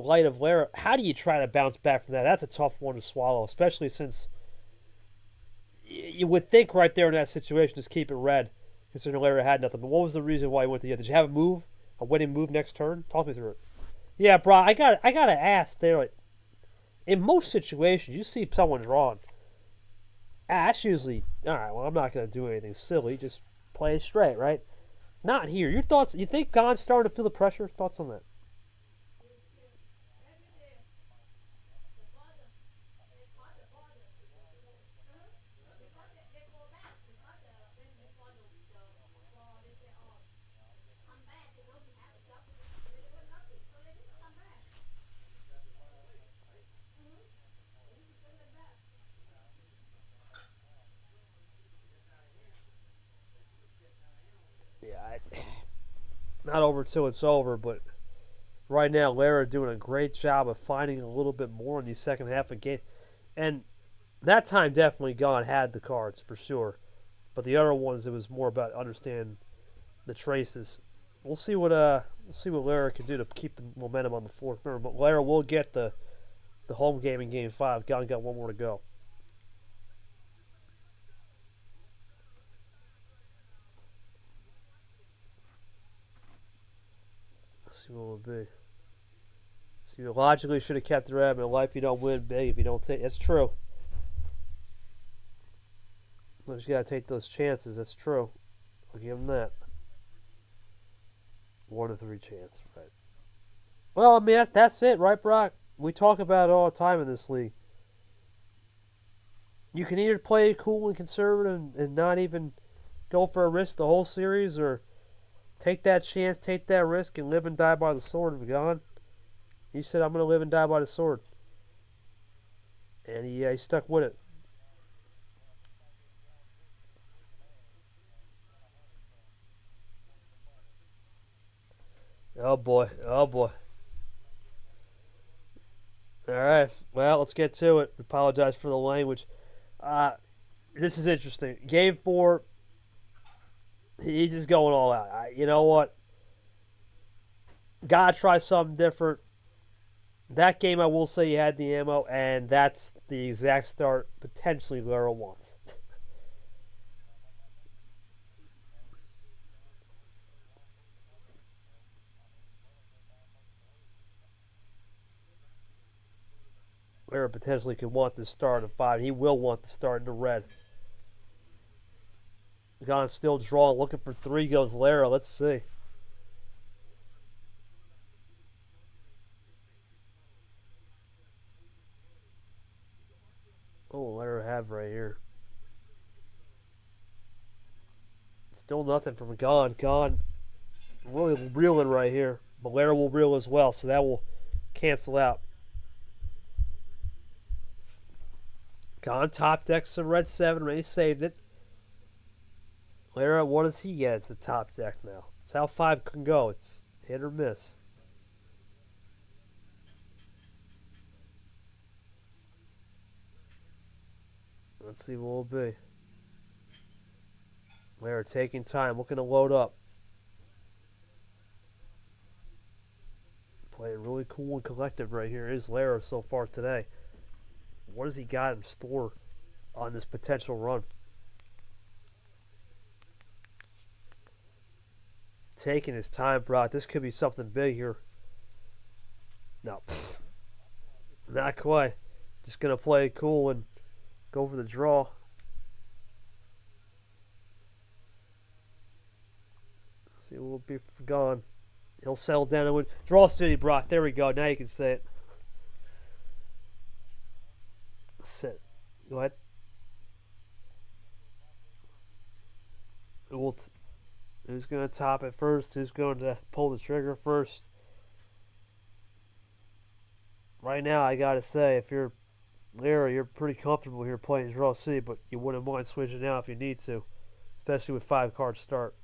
light of Lara. How do you try to bounce back from that? That's a tough one to swallow, especially since you would think right there in that situation just keep it red, considering Lara had nothing. But what was the reason why you went to the other? Did you have a winning move next turn? Talk me through it. Yeah, bro, I gotta ask there. Like, in most situations, you see someone drawn. That's usually all right. Well, I'm not gonna do anything silly. Just play it straight, right? Not here. Your thoughts? You think Gon's starting to feel the pressure? Thoughts on that? Yeah, not over till it's over. But right now, Lara doing a great job of finding a little bit more in the second half of the game, and that time definitely Gon had the cards for sure. But the other ones, it was more about understanding the traces. We'll see what Lara can do to keep the momentum on the floor. Remember, but Lara will get the home game in Game 5. Got one more to go. Let's see what it will be. So you logically should have kept the rabbit. In life, you don't win big if you don't take. That's true. You just gotta take those chances. That's true. I'll give him that. 1 to 3 chance, right? Well, I mean that's it, right, Brock? We talk about it all the time in this league. You can either play cool and conservative and not even go for a risk the whole series, or take that chance, take that risk, and live and die by the sword and be gone. He said, "I'm going to live and die by the sword," and he stuck with it. Oh boy, oh boy. All right, well, let's get to it. Apologize for the language. Uh, this is interesting. Game 4, he's just going all out. You know what? Gotta try something different. That game, I will say, he had the ammo, and that's the exact start potentially Lara wants. Lara potentially could want the start in 5. He will want the start in the red. Gone still drawing, looking for 3 goes Lara. Let's see. Oh, Lara have right here. Still nothing from Gone. Gone really reeling right here. But Lara will reel as well, so that will cancel out. Gone top deck some red 7. Ray saved it. Lara, what does he get? It's a top deck now. It's how 5 can go. It's hit or miss. Let's see what will be. Lara taking time, looking to load up. Playing really cool and collective right here is Lara so far today. What has he got in store on this potential run? Taking his time, Brock. This could be something big here. No, not quite. Just going to play it cool and go for the draw. See what will be gone. He'll settle down and win. Draw City, Brock. There we go. Now you can say it. Sit. Go ahead. Who's going to top it first? Who's going to pull the trigger first? Right now, I got to say, if you're Lara, you're pretty comfortable here playing Draw City, but you wouldn't mind switching out if you need to, especially with 5 cards start.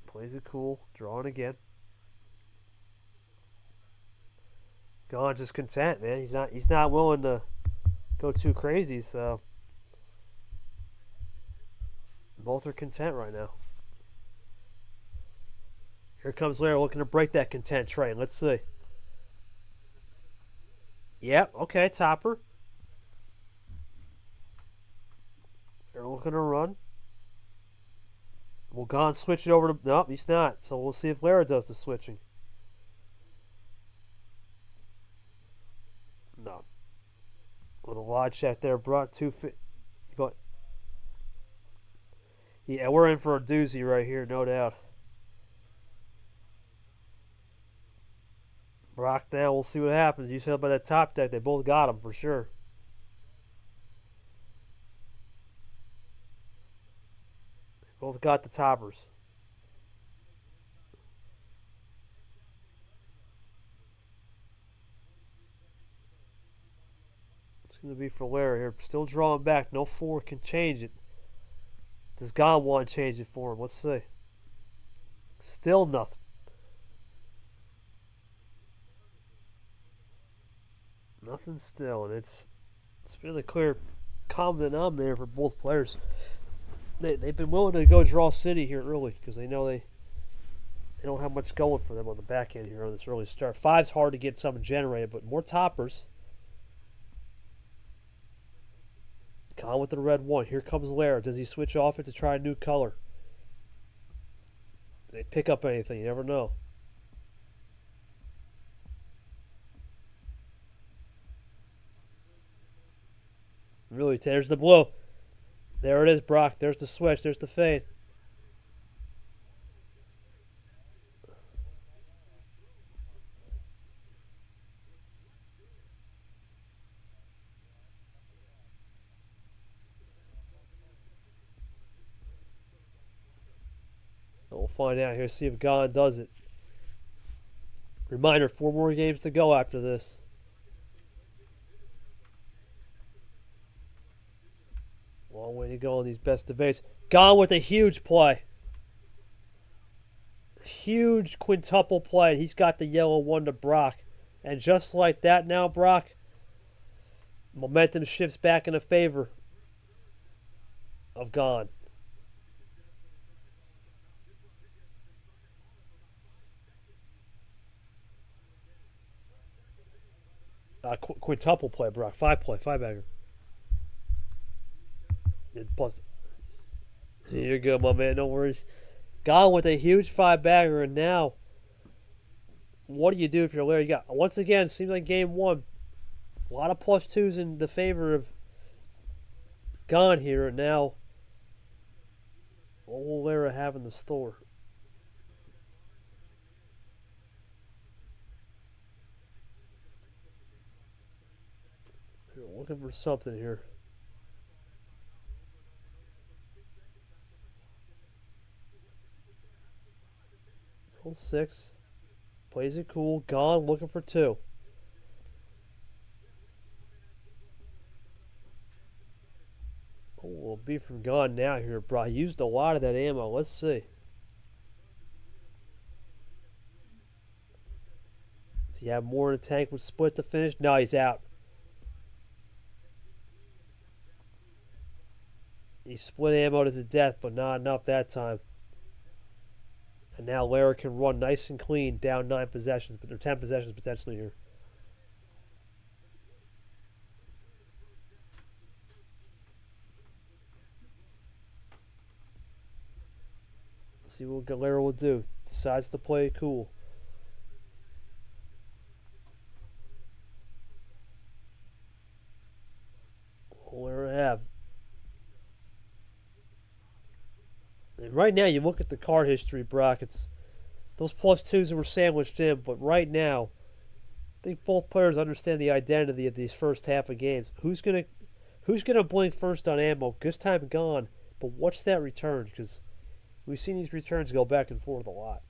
Plays it cool. Drawing again. Gone just content, man. He's not willing to go too crazy, so both are content right now. Here comes Lara looking to break that content train. Let's see. Yep, okay, topper. They're looking to run. Will Gone switch it over to... Nope, he's not. So we'll see if Lara does the switching. No. With a lodge check there, brought 2 feet. Yeah, we're in for a doozy right here, no doubt. Brock now, we'll see what happens. You said about that top deck, they both got him for sure. They both got the toppers. It's going to be for Lara here. Still drawing back. No 4 can change it. Does Gone want to change it for him? Let's see. Still nothing. Nothing still, and it's been a clear common denominator for both players. They've been willing to go draw city here early because they know they don't have much going for them on the back end here on this early start. Five's hard to get something generated, but more toppers. Gone with the red one. Here comes Lara. Does he switch off it to try a new color? They pick up anything. You never know. Really, there's the blue. There it is, Brock. There's the switch. There's the fade. We'll find out here. See if Gon does it. Reminder, 4 more games to go after this. Long way to go on these best of 8s. Gon with a huge play. Huge quintuple play. He's got the yellow one to Brock. And just like that now, Brock, momentum shifts back in the favor of Gon. Quintuple play, Brock. 5 play. 5-bagger. Plus, you're good, my man. No worries. Gone with a huge 5-bagger, and now, what do you do if you're Larry? You got, once again, seems like game 1. A lot of +2s in the favor of Gone here, and now, what will Lara have in the store? They're looking for something here. Hold 6. Plays it cool. Gone. Looking for 2. Oh, will be from Gone now here, bro. He used a lot of that ammo. Let's see. Does he have more in the tank with split to finish? No, he's out. He split ammo to the death, but not enough that time. And now Lara can run nice and clean down 9 possessions, but they're 10 possessions potentially here. Let's see what Lara will do. Decides to play it cool. What will Lara have? And right now, you look at the card history, Brock. It's those +2s that were sandwiched in, but right now, I think both players understand the identity of these first half of games. Who's gonna blink first on ammo? This time Gone, but what's that return? Because we've seen these returns go back and forth a lot.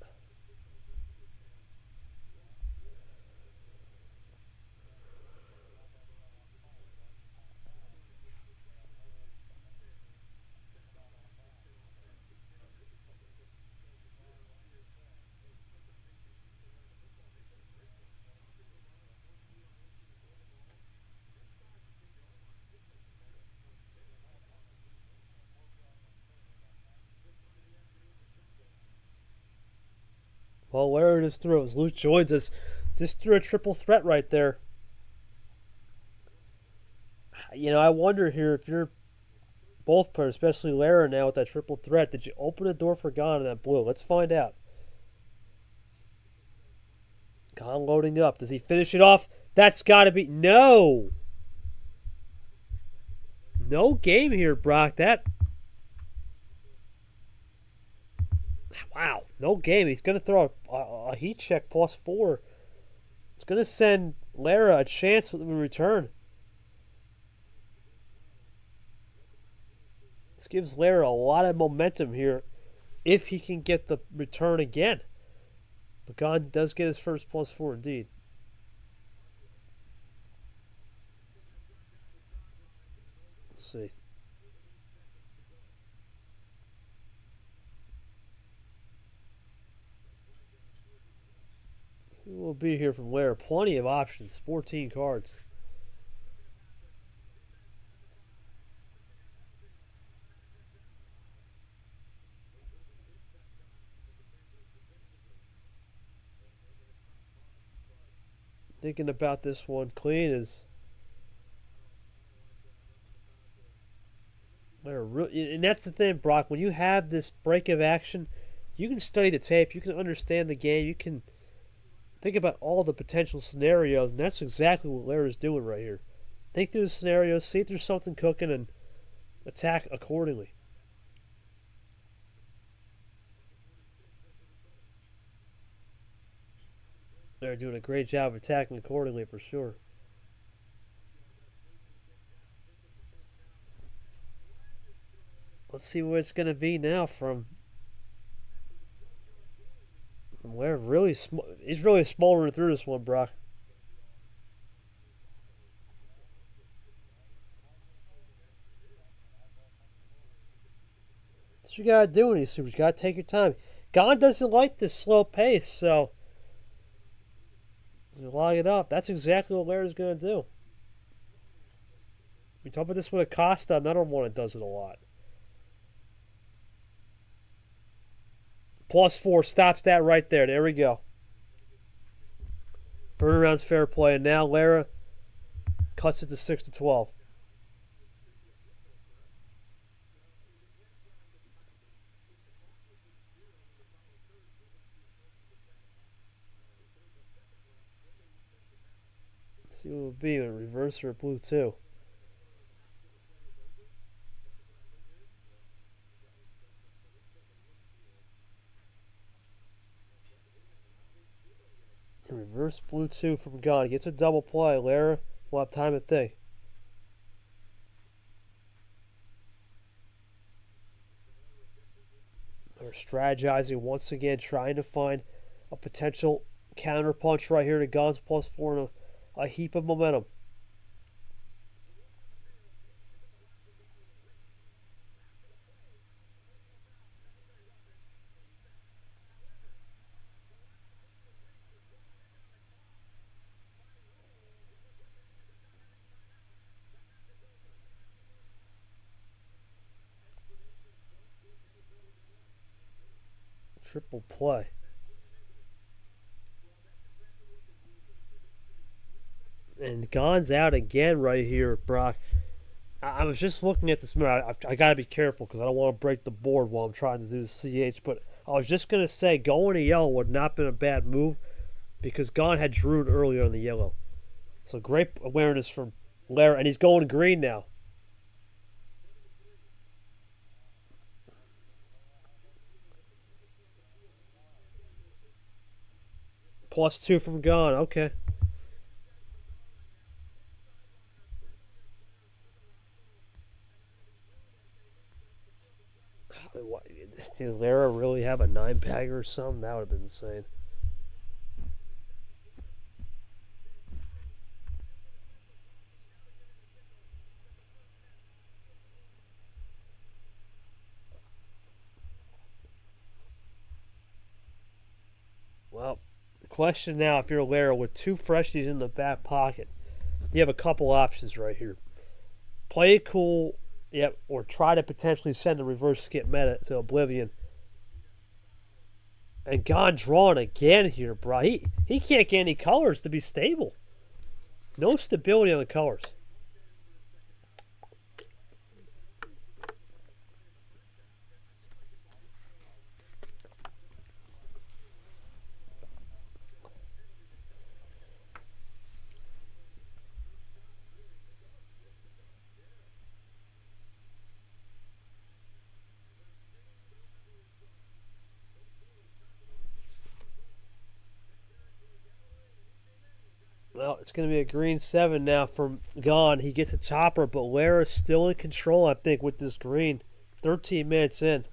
Well, Lara just threw it. As Luke joins us, just threw a triple threat right there. You know, I wonder here if you're both players, especially Lara now with that triple threat, did you open the door for Gone in that blue? Let's find out. Gone loading up. Does he finish it off? That's got to be... No! No game here, Brock. That... Wow, no game. He's going to throw a heat check +4. It's going to send Lara a chance with the return. This gives Lara a lot of momentum here if he can get the return again. But Gone does get his first +4 indeed. Let's see. We'll be here from Lara. Plenty of options. 14 cards. Thinking about this one clean is and that's the thing, Brock. When you have this break of action, you can study the tape. You can understand the game. You can think about all the potential scenarios, and that's exactly what Lara's doing right here. Think through the scenarios, see if there's something cooking, and attack accordingly. They're doing a great job of attacking accordingly for sure. Let's see what it's going to be now from where really he's really smoldering through this one, Brock. That's what you got to do in these supers. You got to take your time. Gon doesn't like this slow pace, so you log it up. That's exactly what Lara's going to do. We talk about this with Acosta, another one that does it a lot. +4 stops that right there. There we go. Third round's fair play, and now Lara cuts it to 6-12. Let's see what it will be in reverse or blue 2. Reverse blue 2 from Gon. Gets a double play. Lara will have time to think. They're strategizing once again, trying to find a potential counter punch right here to Gon's +4 and a heap of momentum. Triple play. And Gon's out again right here, Brock. I was just looking at this mirror. I got to be careful because I don't want to break the board while I'm trying to do the CH. But I was just going to say going to yellow would not have been a bad move because Gon had drewed earlier on the yellow. So great awareness from Lara. And he's going green now. +2 from Gon. Okay. Did Lara really have a 9-bagger or something? That would have been insane. Well, the question now, if you're Lara with 2 freshies in the back pocket, you have a couple options right here. Play it cool, yep, or try to potentially send a reverse skip meta to oblivion. And Gon drawn again here, bro. He can't get any colors to be stable. No stability on the colors. Well, it's going to be a green 7 now from Gon. He gets a topper, but Lara's still in control, I think, with this green. 13 minutes in.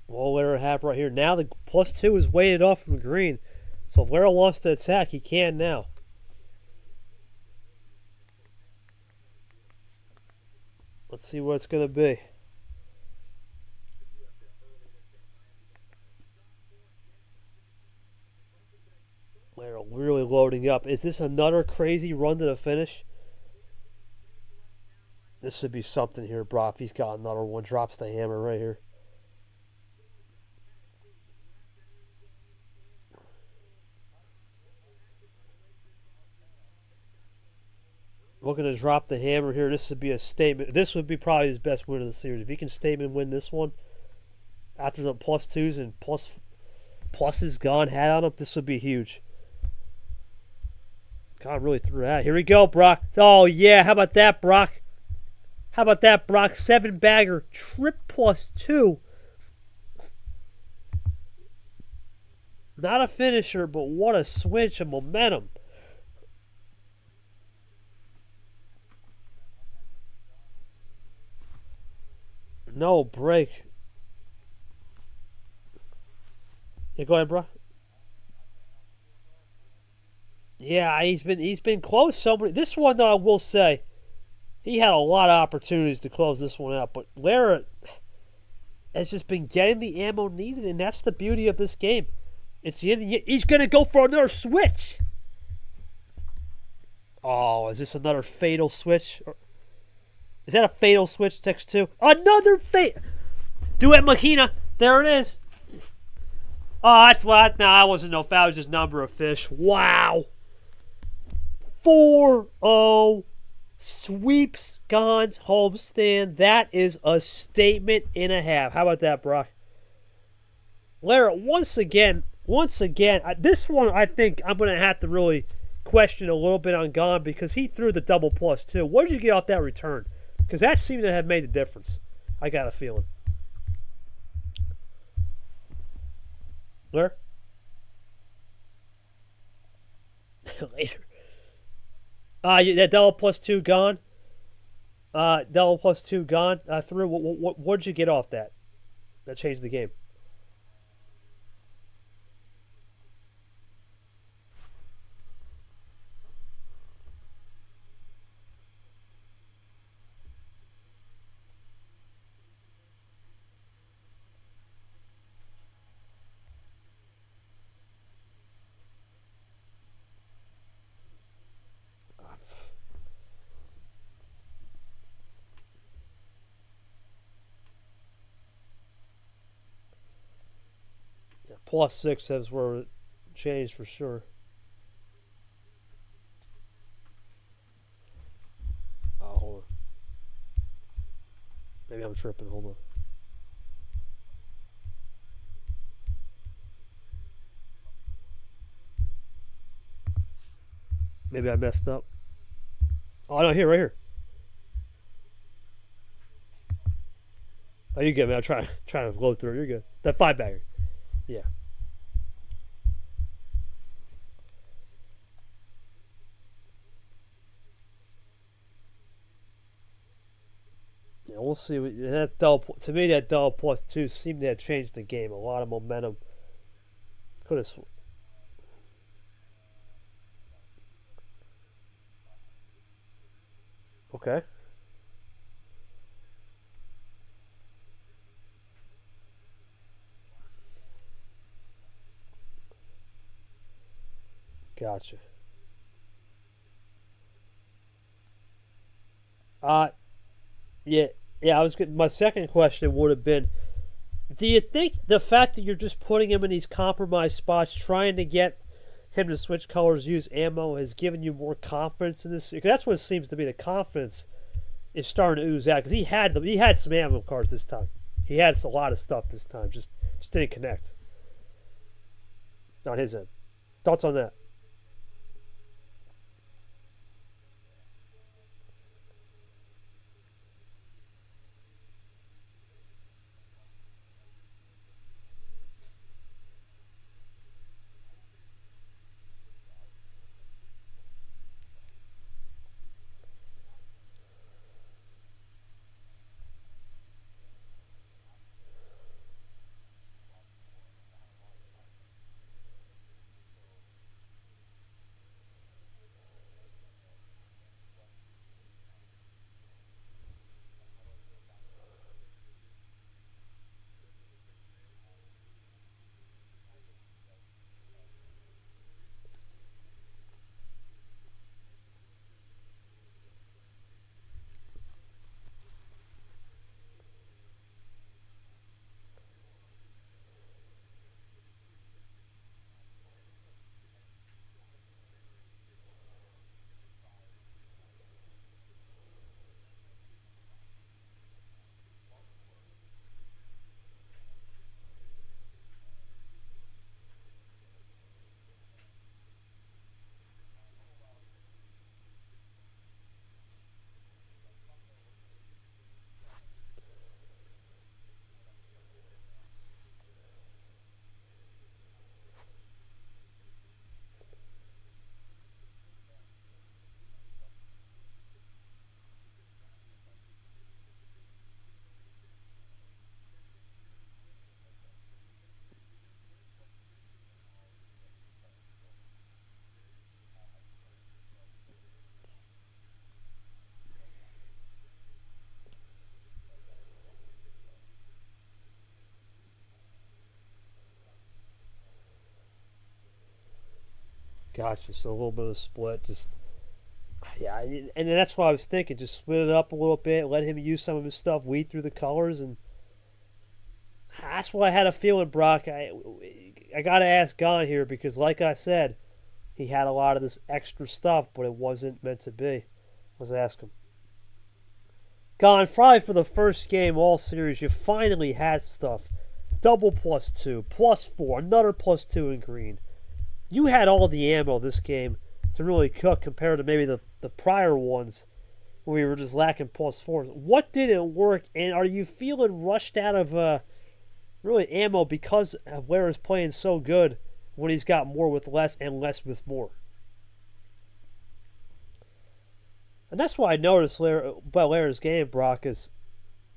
Well, Lara have right here. Now the +2 is weighted off from green. So if Lara wants to attack, he can now. Let's see what it's going to be. Lara really loading up. Is this another crazy run to the finish? This should be something here, bro. If he's got another one, drops the hammer right here. looking to drop the hammer here. This would be a statement. This would be probably his best win of the series. If he can statement win this one after the +2s and pluses gone had on him, this would be huge. God really threw that. Here we go, Brock. Oh, yeah. How about that, Brock? How about that, Brock? 7-bagger, trip +2. Not a finisher, but what a switch of momentum. No break. Yeah, go ahead, bro. Yeah, he's been close so many. This one, though, I will say, he had a lot of opportunities to close this one out, but Lara has just been getting the ammo needed, and that's the beauty of this game. It's the end. He's gonna go for another switch. Oh, is this another fatal switch? Is that a fatal switch? Text 2. Another Duet Machina. There it is. Oh, that's what. Nah, I wasn't no foul. It was just number of fish. Wow. 4-0. Sweeps Gon's homestand. That is a statement and a half. How about that, Brock? Lara, once again, this one I think I'm going to have to really question a little bit on Gon because he threw the double +2. What did you get off that return? Because that seemed to have made the difference. I got a feeling. Lara? Later. That double +2 gone. Double +2 gone. Through. What did you get off that? That changed the game. Yeah, +6 is where it changed for sure. Oh, hold on. Maybe I'm tripping. Hold on. Maybe I messed up. Oh, no, here, right here. Oh, you good, man. I'm trying to flow through. You're good. That 5-bagger. Yeah. Yeah, we'll see. That double, to me, that double +2 seemed to have changed the game. A lot of momentum. Could have. Okay. Gotcha. Uh, yeah, yeah. I was good. My second question would have been: do you think the fact that you're just putting him in these compromised spots, trying to get him to switch colors, use ammo, has given you more confidence in this? Because that's what it seems to be. The confidence is starting to ooze out because he had some ammo cards this time. He had a lot of stuff this time. Just didn't connect. Not his end. Thoughts on that? Gotcha. So a little bit of a split. Just yeah, and that's what I was thinking. Just split it up a little bit, let him use some of his stuff, weed through the colors, and that's what I had a feeling, Brock. I got to ask Gon here because, like I said, he had a lot of this extra stuff, but it wasn't meant to be. Let's ask him. Gon, probably for the first game all series, you finally had stuff. Double +2, +4, another +2 in green. You had all the ammo this game to really cook compared to maybe the prior ones where we were just lacking +4s. What didn't work, and are you feeling rushed out of really ammo because of Lara's playing so good when he's got more with less and less with more? And that's why I noticed about Lara's game, Brock, is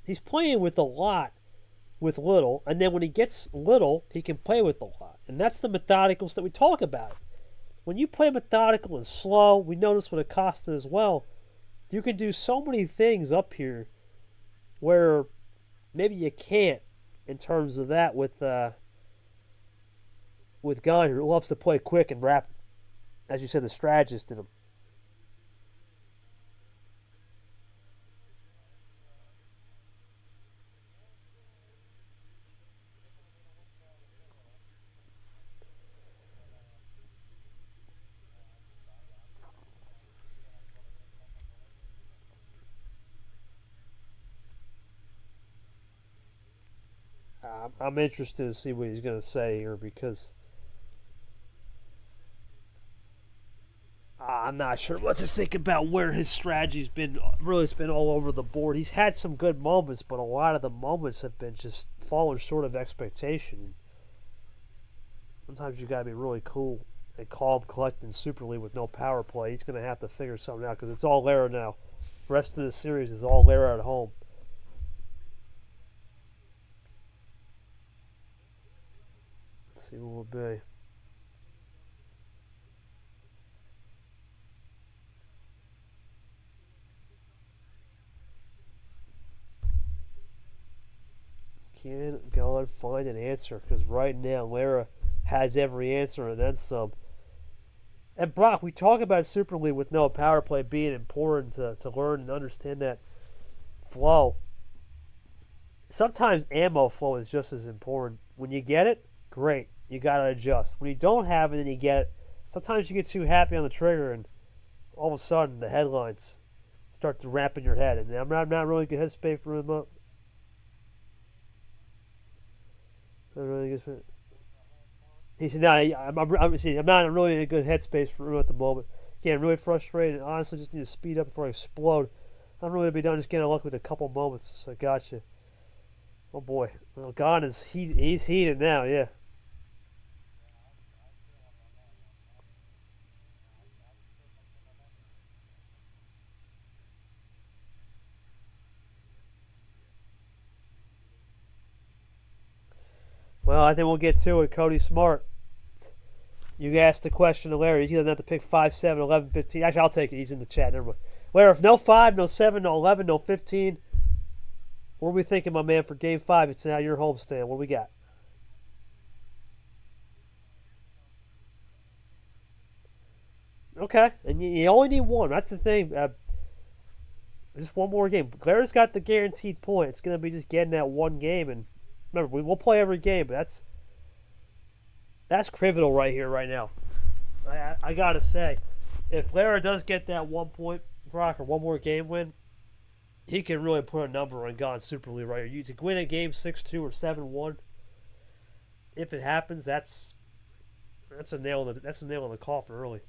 he's playing with a lot with little, and then when he gets little, he can play with a lot. And that's the methodicals that we talk about. When you play methodical and slow, we notice with Acosta as well, you can do so many things up here where maybe you can't in terms of that with Gon, who loves to play quick and rapid. As you said, the strategist in him. I'm interested to see what he's going to say here because I'm not sure what to think about where his strategy's been. Really, it's been all over the board. He's had some good moments, but a lot of the moments have been just falling short of expectation. Sometimes you got to be really cool and calm, collecting Super League with no power play. He's going to have to figure something out because it's all Lara now. The rest of the series is all Lara at home. Let's see what will be. Can God find an answer? Because right now, Lara has every answer and then some. And Brock, we talk about Super League with no power play being important to learn and understand that flow. Sometimes ammo flow is just as important. When you get it, great. You got to adjust. When you don't have it and you get it, sometimes you get too happy on the trigger and all of a sudden the headlines start to ramp in your head. And I'm not really good headspace for him up. He said, "No, I'm not really in a good headspace for him at the moment. Yeah, I'm really frustrated and honestly just need to speed up before I explode. I'm really going to be done just getting lucky with a couple moments, so gotcha." Oh boy. Well, Gon is he's heated now, yeah. Well, I think we'll get to it. Cody Smart. You asked the question to Larry. He doesn't have to pick 5, 7, 11, 15. Actually, I'll take it. He's in the chat. Never mind. Larry, if no 5, no 7, no 11, no 15, what are we thinking, my man, for Game 5? It's now your homestand. What do we got? Okay. And you only need one. That's the thing. Just one more game. Larry's got the guaranteed point. It's going to be just getting that one game. And remember, we'll play every game, but that's pivotal right here, right now. I got to say, if Lara does get that 1 point, Brock, or one more game win, he can really put a number on Gon Super League right here. You to win a game 6-2 or 7-1. If it happens, that's a nail in the coffin early.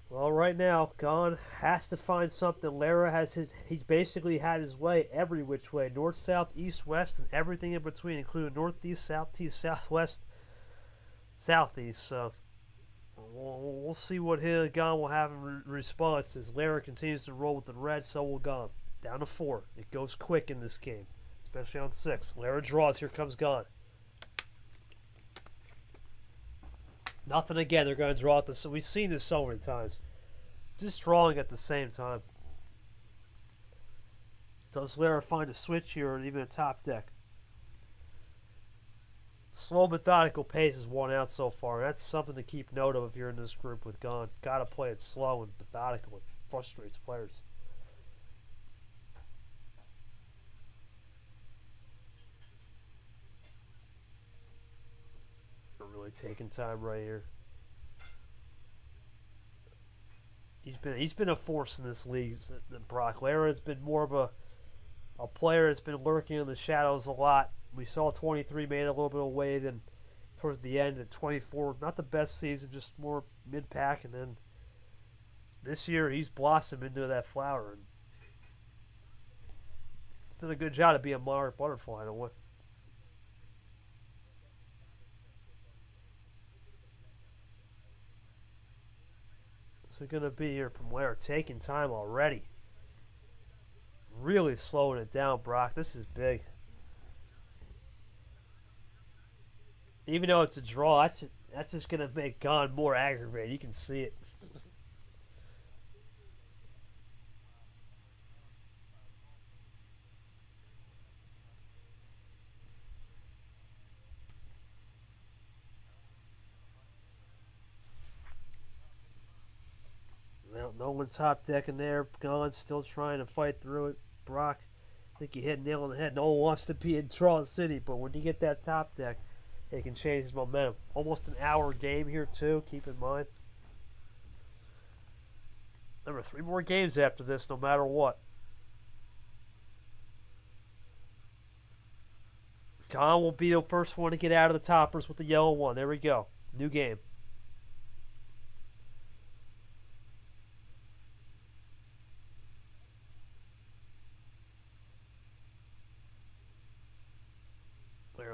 Well, right now, Gon has to find something. Lara he basically had his way every which way. North, south, east, west, and everything in between, including northeast, southeast, southwest, southeast. So we'll see what Gon will have in response as Lara continues to roll with the red, so will Gon. Down to 4. It goes quick in this game, especially on 6. Lara draws. Here comes Gon. Nothing again. They're going to draw at the. So we've seen this so many times. Just drawing at the same time. Does Lara find a switch here or even a top deck? Slow, methodical pace is won out so far. That's something to keep note of if you're in this group with Gon. Got to play it slow and methodical. It frustrates players. They're really taking time right here. He's been a force in this league than Brock. Lara has been more of a player that's been lurking in the shadows a lot. We saw 23 made a little bit of wave, and towards the end at 24, not the best season, just more mid-pack, and then this year he's blossomed into that flower, and he's done a good job to be a monarch butterfly in a way. So going to be here from Lara, taking time already. Really slowing it down, Brock. This is big. Even though it's a draw, that's just going to make Gon more aggravated. You can see it. Well, no one top decking there. Gon still trying to fight through it. Brock, I think you hit a nail on the head. No one wants to be in Draw City, but when you get that top deck, it can change his momentum. Almost an hour game here, too. Keep in mind. There are 3 more games after this, no matter what. Gon will be the first one to get out of the toppers with the yellow one. There we go. New game.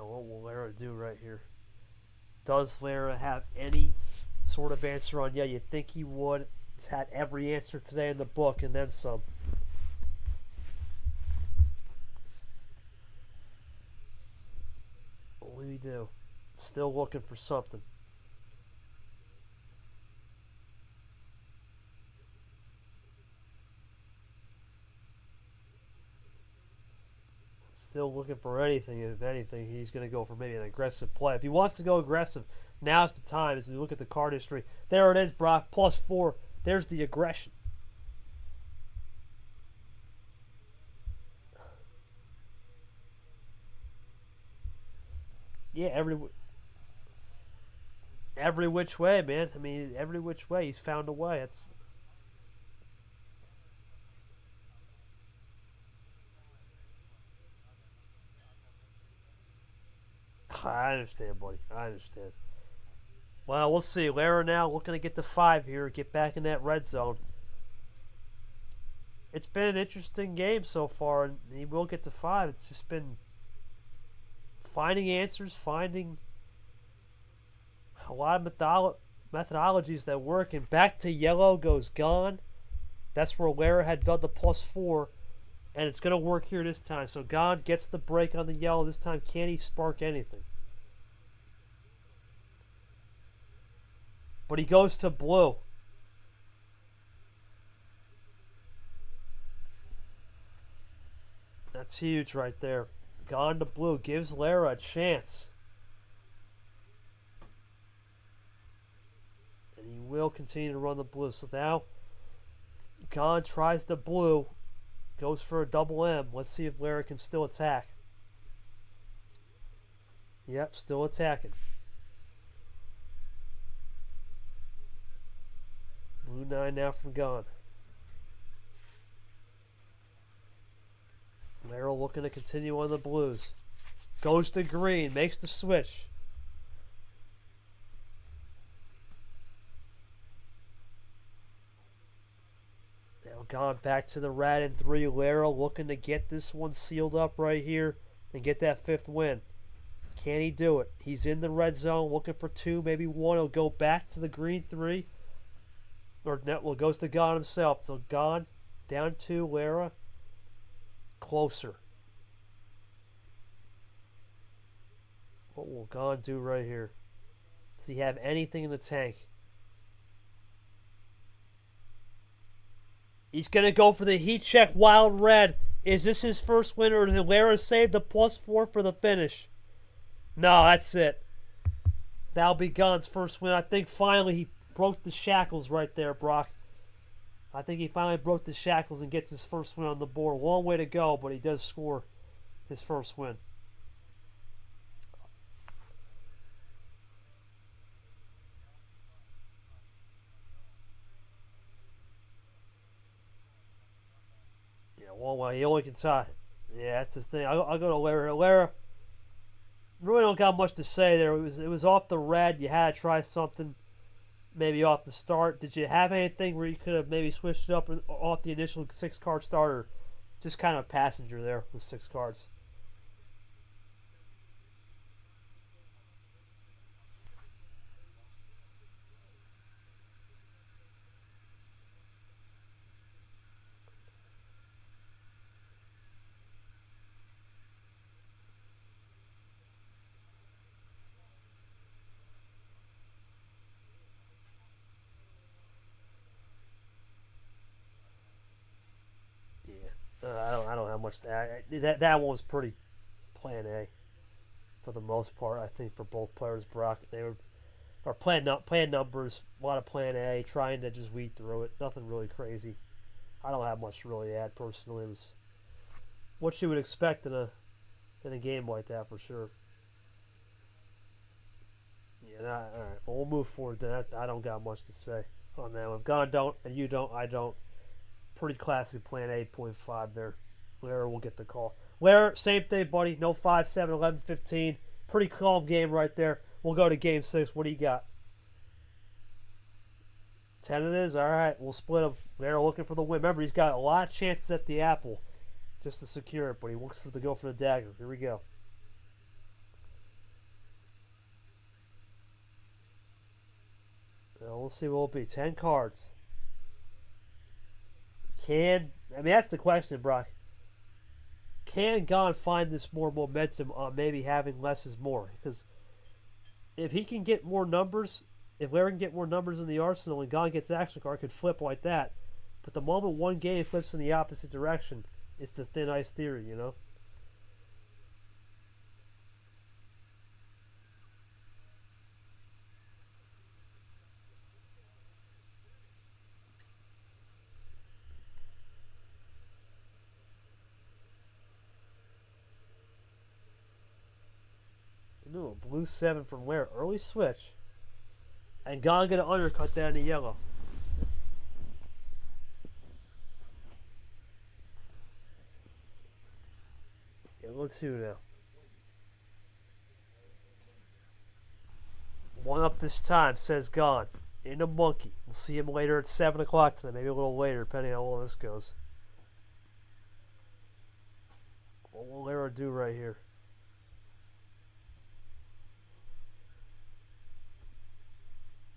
What will Lara do right here? Does Lara have any sort of answer on? Yeah, you'd think he would. He's had every answer today in the book and then some. What will he do? Still looking for something. Still looking for anything. If anything, he's going to go for maybe an aggressive play. If he wants to go aggressive, now's the time. As we look at the card history, there it is, Brock. +4. There's the aggression. Yeah, every which way, man. I mean, every which way, he's found a way. It's I understand, buddy. I understand. Well, we'll see. Lara now looking to get to 5 here, get back in that red zone. It's been an interesting game so far, and he will get to 5. It's just been finding answers, finding a lot of methodologies that work, and back to yellow goes Gon. That's where Lara had done the +4, and it's going to work here this time. So Gon gets the break on the yellow this time. Can he spark anything? But he goes to blue. That's huge right there. Gon to blue gives Lara a chance. And he will continue to run the blue. So now Gon tries the blue. Goes for a double M. Let's see if Lara can still attack. Yep, still attacking. Blue 9 now from Gon. Lara looking to continue on the blues. Goes to green, makes the switch. Now Gon back to the rat in 3. Lara looking to get this one sealed up right here and get that 5th win. Can he do it? He's in the red zone looking for 2, maybe 1. He'll go back to the green 3. Or well, goes to Gon himself. So Gon down 2, Lara closer. What will Gon do right here? Does he have anything in the tank? He's going to go for the heat check wild red. Is this his first win, or did Lara save the +4 for the finish? No, that's it. That'll be Gon's first win. I think finally he broke the shackles right there, Brock. I think he finally broke the shackles and gets his first win on the board. Long way to go, but he does score his first win. Yeah, well, he only can tie. Yeah, that's the thing. I'll go to Lara. Lara, really don't got much to say there. It was off the red. You had to try something. Maybe off the start. Did you have anything where you could have maybe switched it up off the initial 6-card starter? Just kind of a passenger there with 6 cards. I don't have much. That one was pretty plan A for the most part. I think for both players, Brock, they were plan numbers, a lot of plan A, trying to just weed through it. Nothing really crazy. I don't have much to really add personally. It was what you would expect in a game like that for sure. Yeah, all right. Well, we'll move forward. Then I don't got much to say on that. If Gon don't and you don't, I don't. Pretty classic plan 8.5 there. Lara will get the call. Lara, same thing, buddy. No 5, 7, 11, 15. Pretty calm game right there. We'll go to game 6. What do you got? 10 it is? All right. We'll split them. Lara looking for the win. Remember, he's got a lot of chances at the apple just to secure it, but he wants to go for the dagger. Here we go. Now we'll see what it'll be. 10 cards. That's the question, Brock. Can Gon find this more momentum on maybe having less is more? Because if he can get more numbers, if Lara can get more numbers in the arsenal and Gon gets the action card, it could flip like that. But the moment one game flips in the opposite direction, it's the thin ice theory, you know? No, blue 7 from Lara. Early switch. And Gon gonna undercut that in the yellow. Yellow 2 now. 1 up this time, says Gon. In a monkey. We'll see him later at 7 o'clock tonight. Maybe a little later, depending on how long this goes. What will Lara do right here?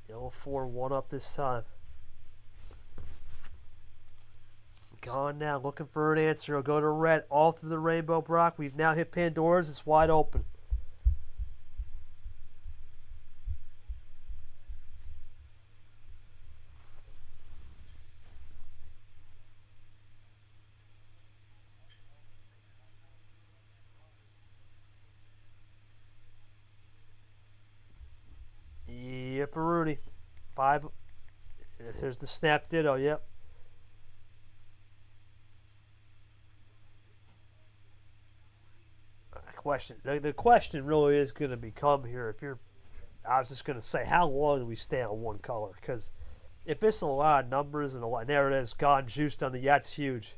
Yellow 4, 1 up this time. Gon now, looking for an answer. He'll go to red, all through the rainbow, Brock. We've now hit Pandora's. It's wide open. Yep, Rudy. 5. Here's the snap ditto, yep. The question really is going to become here, I was just going to say, how long do we stay on one color? Because if it's a lot of numbers and there it is, Gon juiced on the, that's huge.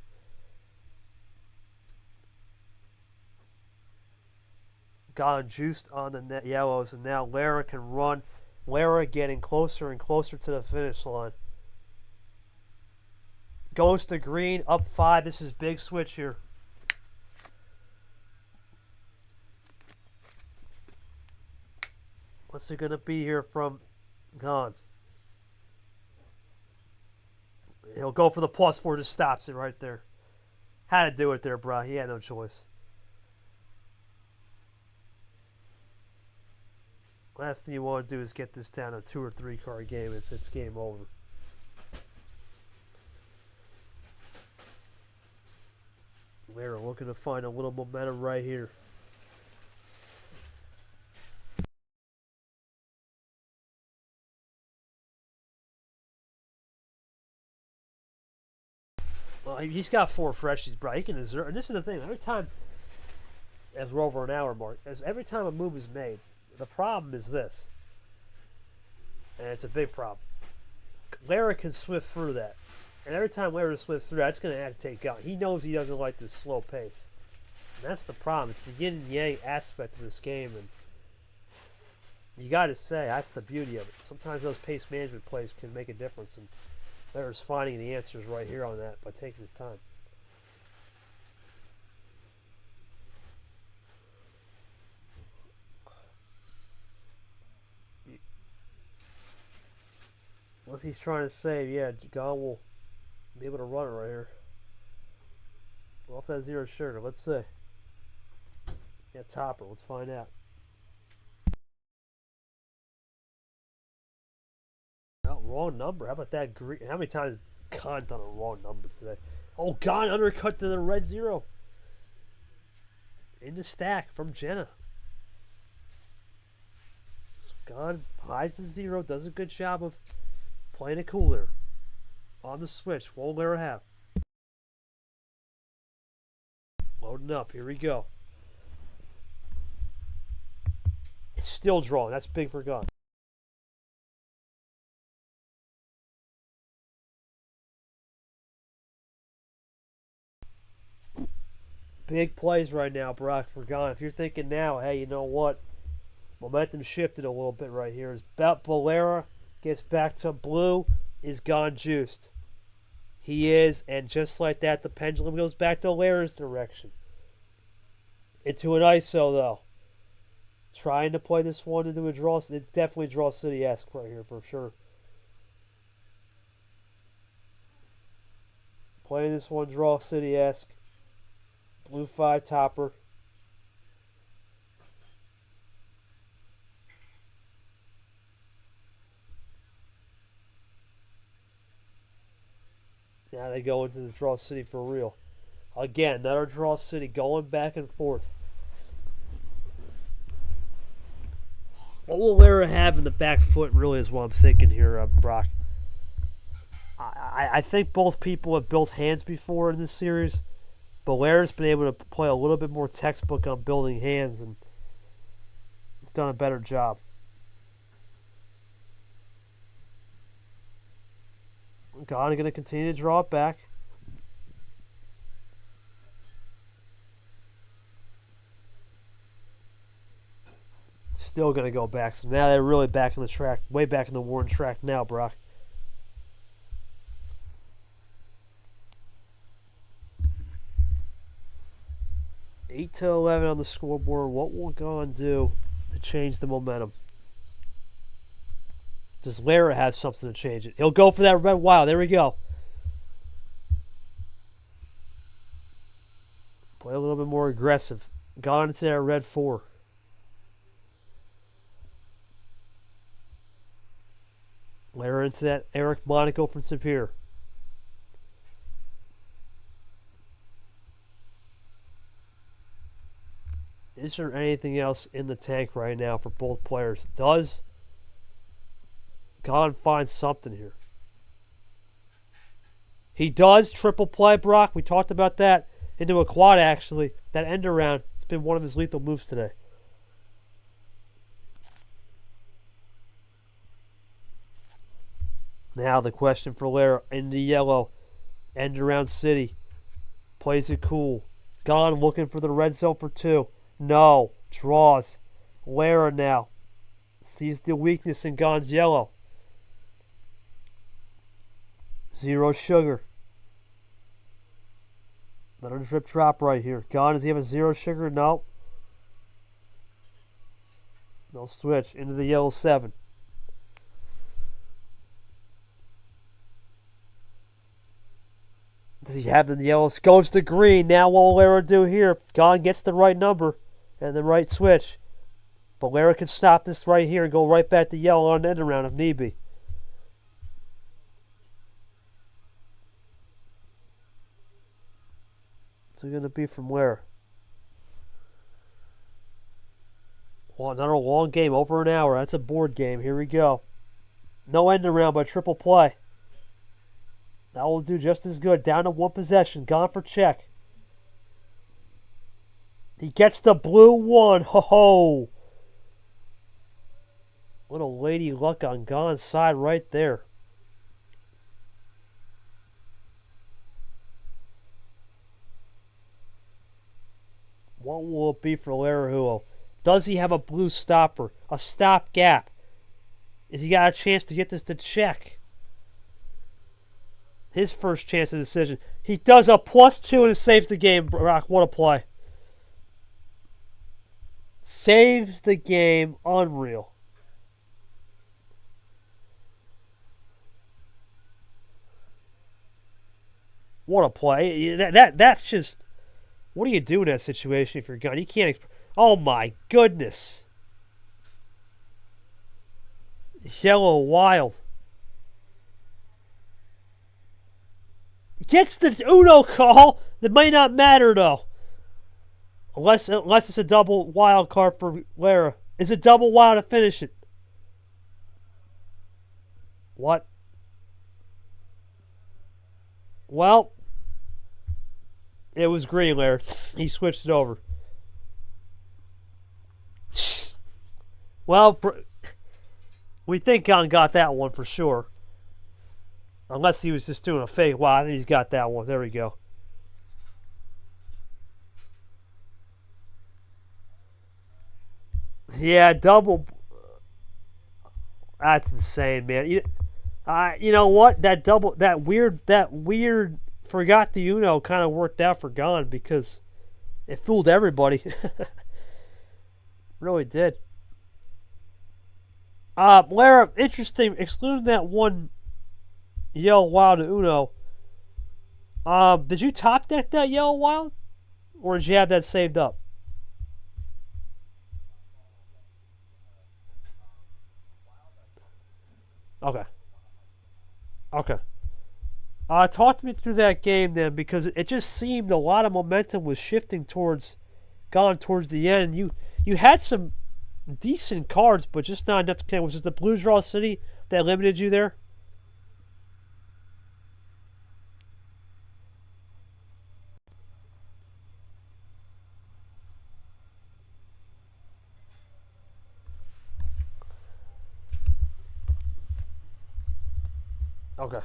Gon juiced on the net yellows, and now Lara can run. Lara getting closer and closer to the finish line. Goes to green, up 5. This is big switch here. What's it going to be here from Gon? He'll go for the +4, just stops it right there. Had to do it there, bro. He had no choice. Last thing you want to do is get this down to a 2 or 3 card game. It's game over. Lara looking to find a little momentum right here. Well, he's got 4 freshies, bro. He can deserve. And this is the thing. Every time, as we're over an hour mark, every time a move is made, the problem is this, and it's a big problem. Lara can swift through that, and every time Lara swifts through that, it's going to have to take out. He knows he doesn't like this slow pace, and that's the problem. It's the yin and yang aspect of this game, and you got to say that's the beauty of it. Sometimes those pace management plays can make a difference, and Lara's finding the answers right here on that by taking his time. Unless he's trying to save, yeah, Gon will be able to run it right here. Off that 0 sugar, let's see. Yeah, topper, let's find out. Oh, wrong number. How about that green? How many times Gon done a wrong number today? Oh, Gon undercut to the red 0. In the stack from Jenna. So Gon hides the 0, does a good job of playing it cool there. On the switch. What will Lara have? Loading up. Here we go. It's still drawn. That's big for Gon. Big plays right now, Brock, for Gon. If you're thinking now, hey, you know what? Momentum shifted a little bit right here. As Lara gets back to blue, is Gon juiced? He is, and just like that, the pendulum goes back to Lara's direction. Into an ISO, though. Trying to play this one into a draw. It's definitely Draw City-esque right here, for sure. Playing this one Draw City-esque. Blue 5 topper. Now they go into the Draw City for real. Again, another Draw City going back and forth. What will Lara have in the back foot really is what I'm thinking here, Brock. I think both people have built hands before in this series, but Lara's been able to play a little bit more textbook on building hands, and he's done a better job. Gon going to continue to draw it back. Still going to go back. So now they're really back in the track. Way back in the worn track now, Brock. Eight to 11 on the scoreboard. What will Gon do to change the momentum? Does Lara have something to change it? He'll go for that red wild. There we go. Play a little bit more aggressive. Gon into that red 4. Lara into that Eric Monaco from Superior. Is there anything else in the tank right now for both players? Does Gon find something here? He does. Triple play, Brock. We talked about that. Into a quad, actually. That end around. It's been one of his lethal moves today. Now the question for Lara. Into yellow. End around city. Plays it cool. Gon looking for the red zone for 2. No. Draws. Lara now sees the weakness in Gon's yellow. 0 sugar. Another drip drop right here. Gon, does he have a 0 sugar? No. No switch. Into the yellow 7. Does he have the yellow? Goes to green. Now what will Lara do here? Gon gets the right number and the right switch. But Lara can stop this right here and go right back to yellow on the end around if need be. What's it going to be from Lara? Well, another long game, over an hour. That's a board game. Here we go. No end around, but triple play. That will do just as good. Down to one possession. Gone for check. He gets the blue one. Ho ho. Little lady luck on Gon's side right there. What will it be for Laraujo? Does he have a blue stopper? A stopgap? Has he got a chance to get this to check? His first chance of decision. He does a +2 and it saves the game, Brock. What a play. Saves the game. Unreal. What a play. That's just... What do you do in that situation if you're gone? You can't... Oh my goodness. Yellow wild. Gets the Uno call. That might not matter though. Unless it's a double wild card for Lara. Is it double wild to finish it? What? Well, it was green, Lara. He switched it over. Well, we think Gon got that one for sure. Unless he was just doing a fake. Wow, I think he's got that one. There we go. Yeah, double. That's insane, man. You know what? That weird forgot the Uno kind of worked out for Gon because it fooled everybody. Really did. Lara, interesting. Excluding that one yellow wild to Uno. Did you top deck that yellow wild, or did you have that saved up? Okay. Okay. Talk to me through that game then, because it just seemed a lot of momentum was shifting towards the end. You had some decent cards, but just not enough to connect. Was it the Blue Draw City that limited you there? Okay.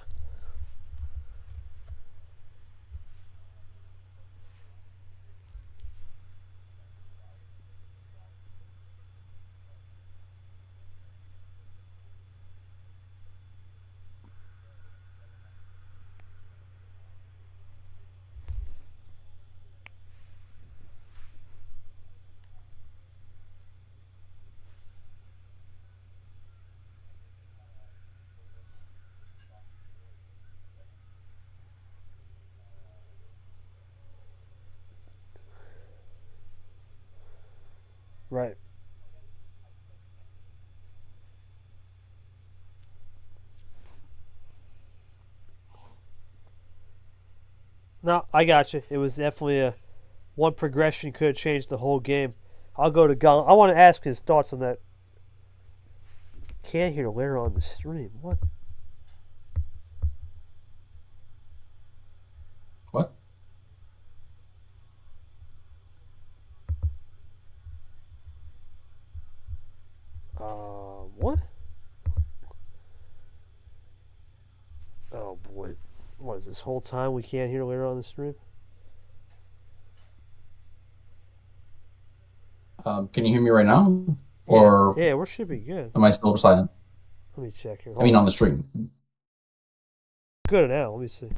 Right. No, I got you. It was definitely a one progression could have changed the whole game. I'll go to Gon. I want to ask his thoughts on that. Can't hear Lara on the stream. What? What? What? Oh boy. What is this whole time we can't hear Lara on the stream? Can you hear me right now? Yeah, Or yeah, we should be good. am I still silent? Let me check here. I mean, on the stream. Good now. Let me see.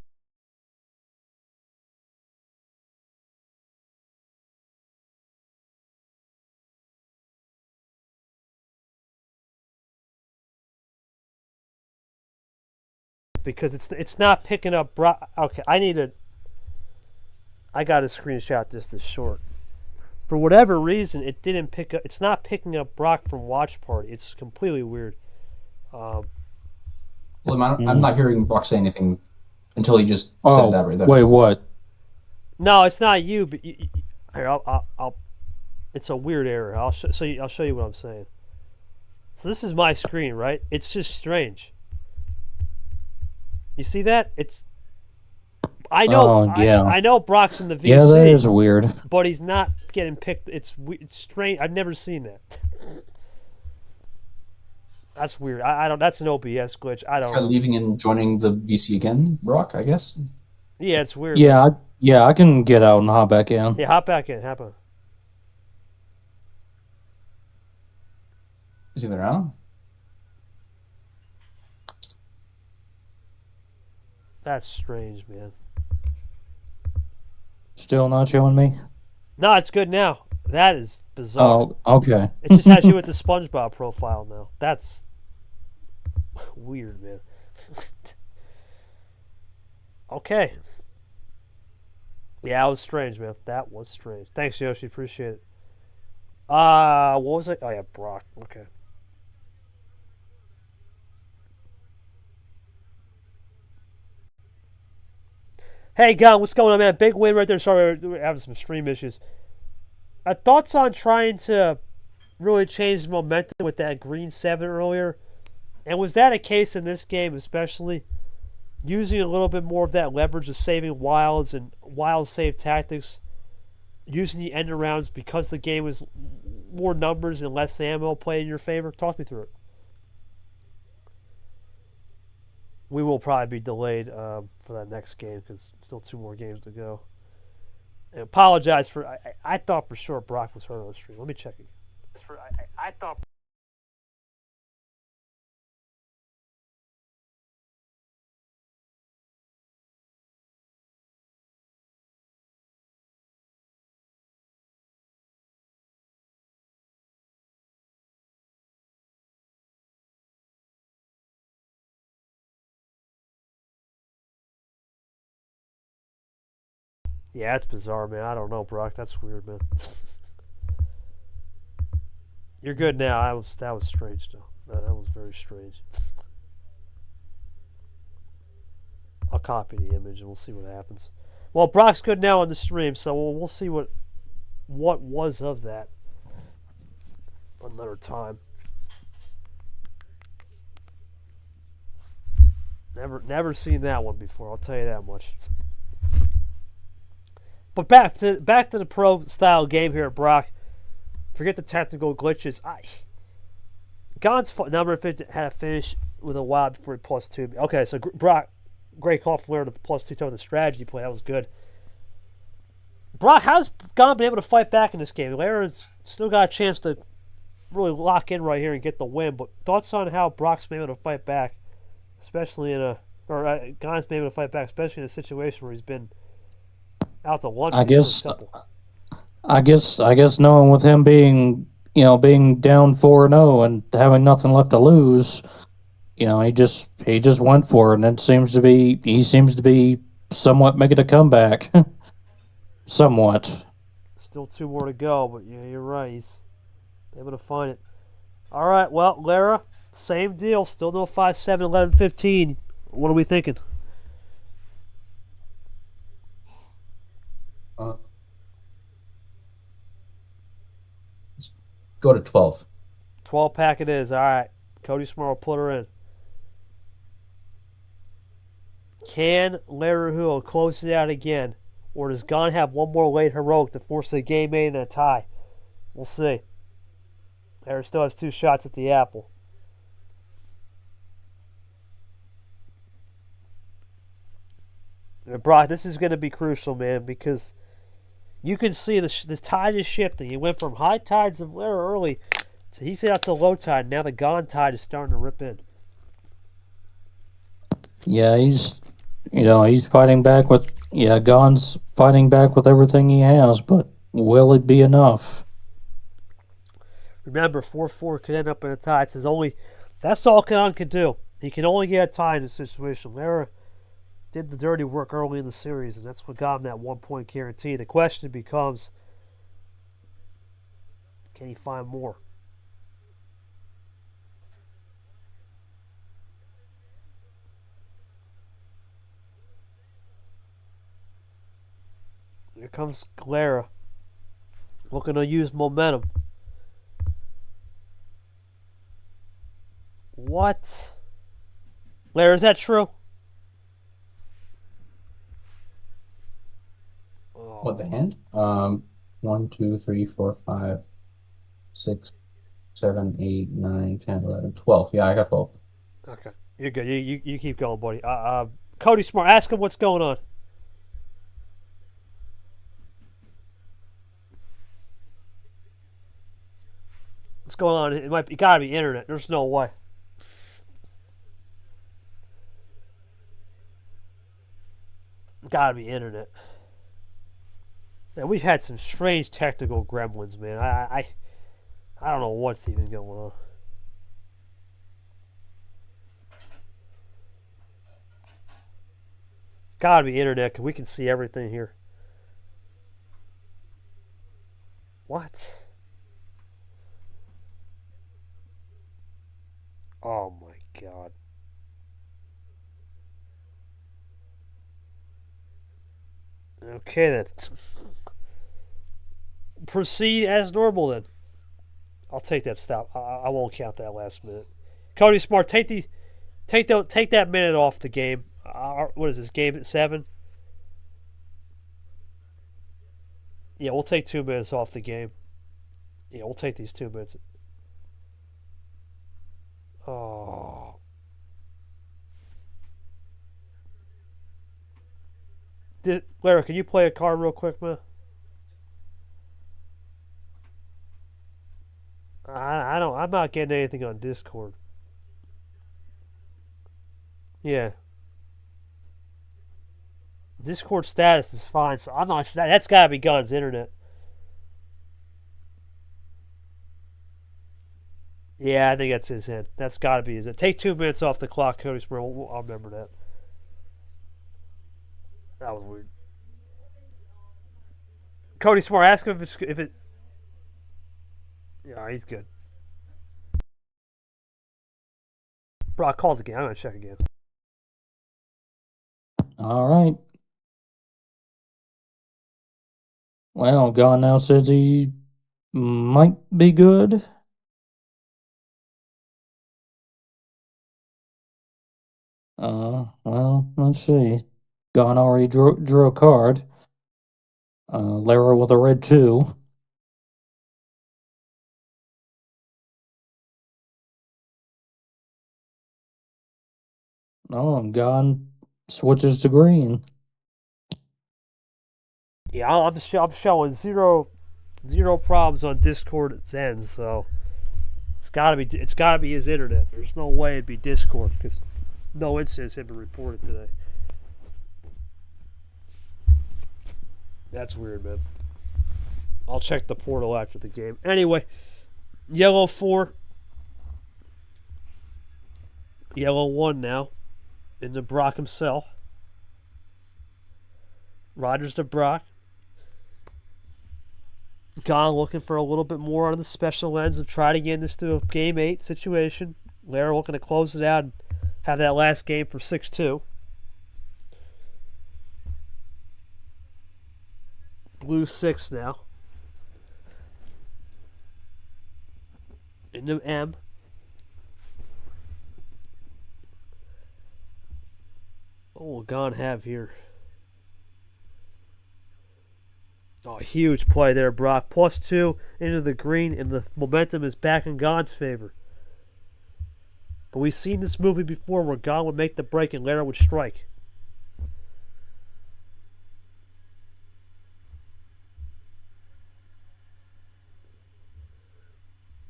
Because it's not picking up. Okay, I got to screenshot this short. For whatever reason, it didn't pick up. It's not picking up Brock from Watch Party. It's completely weird. Well, I'm not hearing Brock say anything until he just said that right there. Wait, what? No, it's not you. But here, I'll. It's a weird error. I'll show you what I'm saying. So this is my screen, right? It's just strange. You see that? I know. Oh, yeah. I know Brock's in the VC. Yeah, that is weird. But he's not getting picked. It's strange. I've never seen that. That's weird. I don't. That's an OBS glitch. I don't Try know. leaving and joining the VC again, Brock, I guess. Yeah, it's weird. Yeah, I can get out and hop back in. Yeah, hop back in. Hop on. Is he there now? That's strange, man. Still not showing me? No, it's good now. That is bizarre. Oh, okay. It just has you with the SpongeBob profile now. That's weird, man. Okay. Yeah, it was strange, man. That was strange. Thanks, Yoshi. Appreciate it. What was it? Oh, yeah, Brock. Okay. Hey, Gun, what's going on, man? Big win right there. Sorry, we're having some stream issues. Thoughts on trying to really change the momentum with that green 7 earlier? And was that a case in this game, especially? Using a little bit more of that leverage of saving wilds and wild save tactics, using the end arounds because the game was more numbers and less ammo play in your favor? Talk me through it. We will probably be delayed for that next game because still 2 more games to go. And apologize for... I thought for sure Brock was hurt on the stream. Let me check again. I thought... Yeah, that's bizarre, man. I don't know, Brock. That's weird, man. You're good now. That was strange, though. That was very strange. I'll copy the image and we'll see what happens. Well, Brock's good now on the stream, so we'll see what was of that another time. Never seen that one before. I'll tell you that much. But back to the pro style game here, Brock. Forget the technical glitches. Gon's number 50 had a finish with a wild before he +2. Okay, so Brock, great call from Lara to the +2 tone the strategy play. That was good. Brock, how's Gon been able to fight back in this game? Lara's still got a chance to really lock in right here and get the win. But thoughts on how Brock's been able to fight back, especially Gon's been able to fight back, especially in a situation where he's been out to lunch. I guess knowing with him being down 4-0 and having nothing left to lose, he just went for it, and he seems to be somewhat making a comeback. Somewhat. Still 2 more to go, but yeah, you're right. He's able to find it. All right, well, Lara, same deal. Still no 5-7, 11-15. What are we thinking? Let's go to 12. 12 pack it is. All right. Cody Smart will put her in. Can Laraujo close it out again? Or does Gon have one more late heroic to force a game 8 and a tie? We'll see. Lara still has 2 shots at the apple. Brock, this is going to be crucial, man, because you can see the tide is shifting. He went from high tides of Lara early to he's out to low tide. Now the Gon tide is starting to rip in. Yeah, he's fighting back with Gon's fighting back with everything he has, but will it be enough? Remember, 4-4 could end up in a tie. That's all Gon can do. He can only get a tie in this situation. Lara did the dirty work early in the series, and that's what got him that 1 point guarantee. The question becomes, Can he find more? Here comes Lara, looking to use momentum. What? Lara, is that true? Oh. What, the hand? 1, 2, 3, 4, 5, 6, 7, 8, 9, 10, 11, 12. Yeah, I got 12. Okay, you're good. You keep going, buddy. Cody Smart, ask him what's going on. What's going on? It gotta be internet. There's no way. Gotta be internet. Man, we've had some strange technical gremlins, man. I don't know what's even going on. Gotta be internet, because we can see everything here. What? Oh my god. Okay then. Proceed as normal then. I'll take that stop. I won't count that last minute. Cody Smart, take that minute off the game. What is this, game at 7? Yeah, we'll take 2 minutes off the game. Yeah, we'll take these 2 minutes. Oh. Lara, can you play a card real quick, man? I don't. I'm not getting anything on Discord. Yeah. Discord status is fine, so I'm not sure. That's gotta be Gun's internet. Yeah, I think that's his end. That's gotta be his end. Take 2 minutes off the clock, Cody Smart. I'll remember that. That was weird. Cody Smart, ask him if it. Yeah, he's good. Bro, I called again. I'm gonna check again. All right. Well, God now says he might be good. Well, let's see. Gon already drew a card. Lara with a red 2. Oh, and Gon switches to green. Yeah, I'm showing zero problems on Discord at Zen, so it's gotta be his internet. There's no way it'd be Discord because no incidents have been reported today. That's weird, man. I'll check the portal after the game. Anyway, yellow 4, yellow 1 now into Brock himself. Rogers to Brock. Gon looking for a little bit more on the special lens of trying to get this to a game 8 situation. Lara looking to close it out and have that last game for 6-2. Blue 6 now. Into M. What will Gon have here? Oh, huge play there, Brock. +2 into the green, and the momentum is back in Gon's favor. But we've seen this movie before where Gon would make the break and Lara would strike.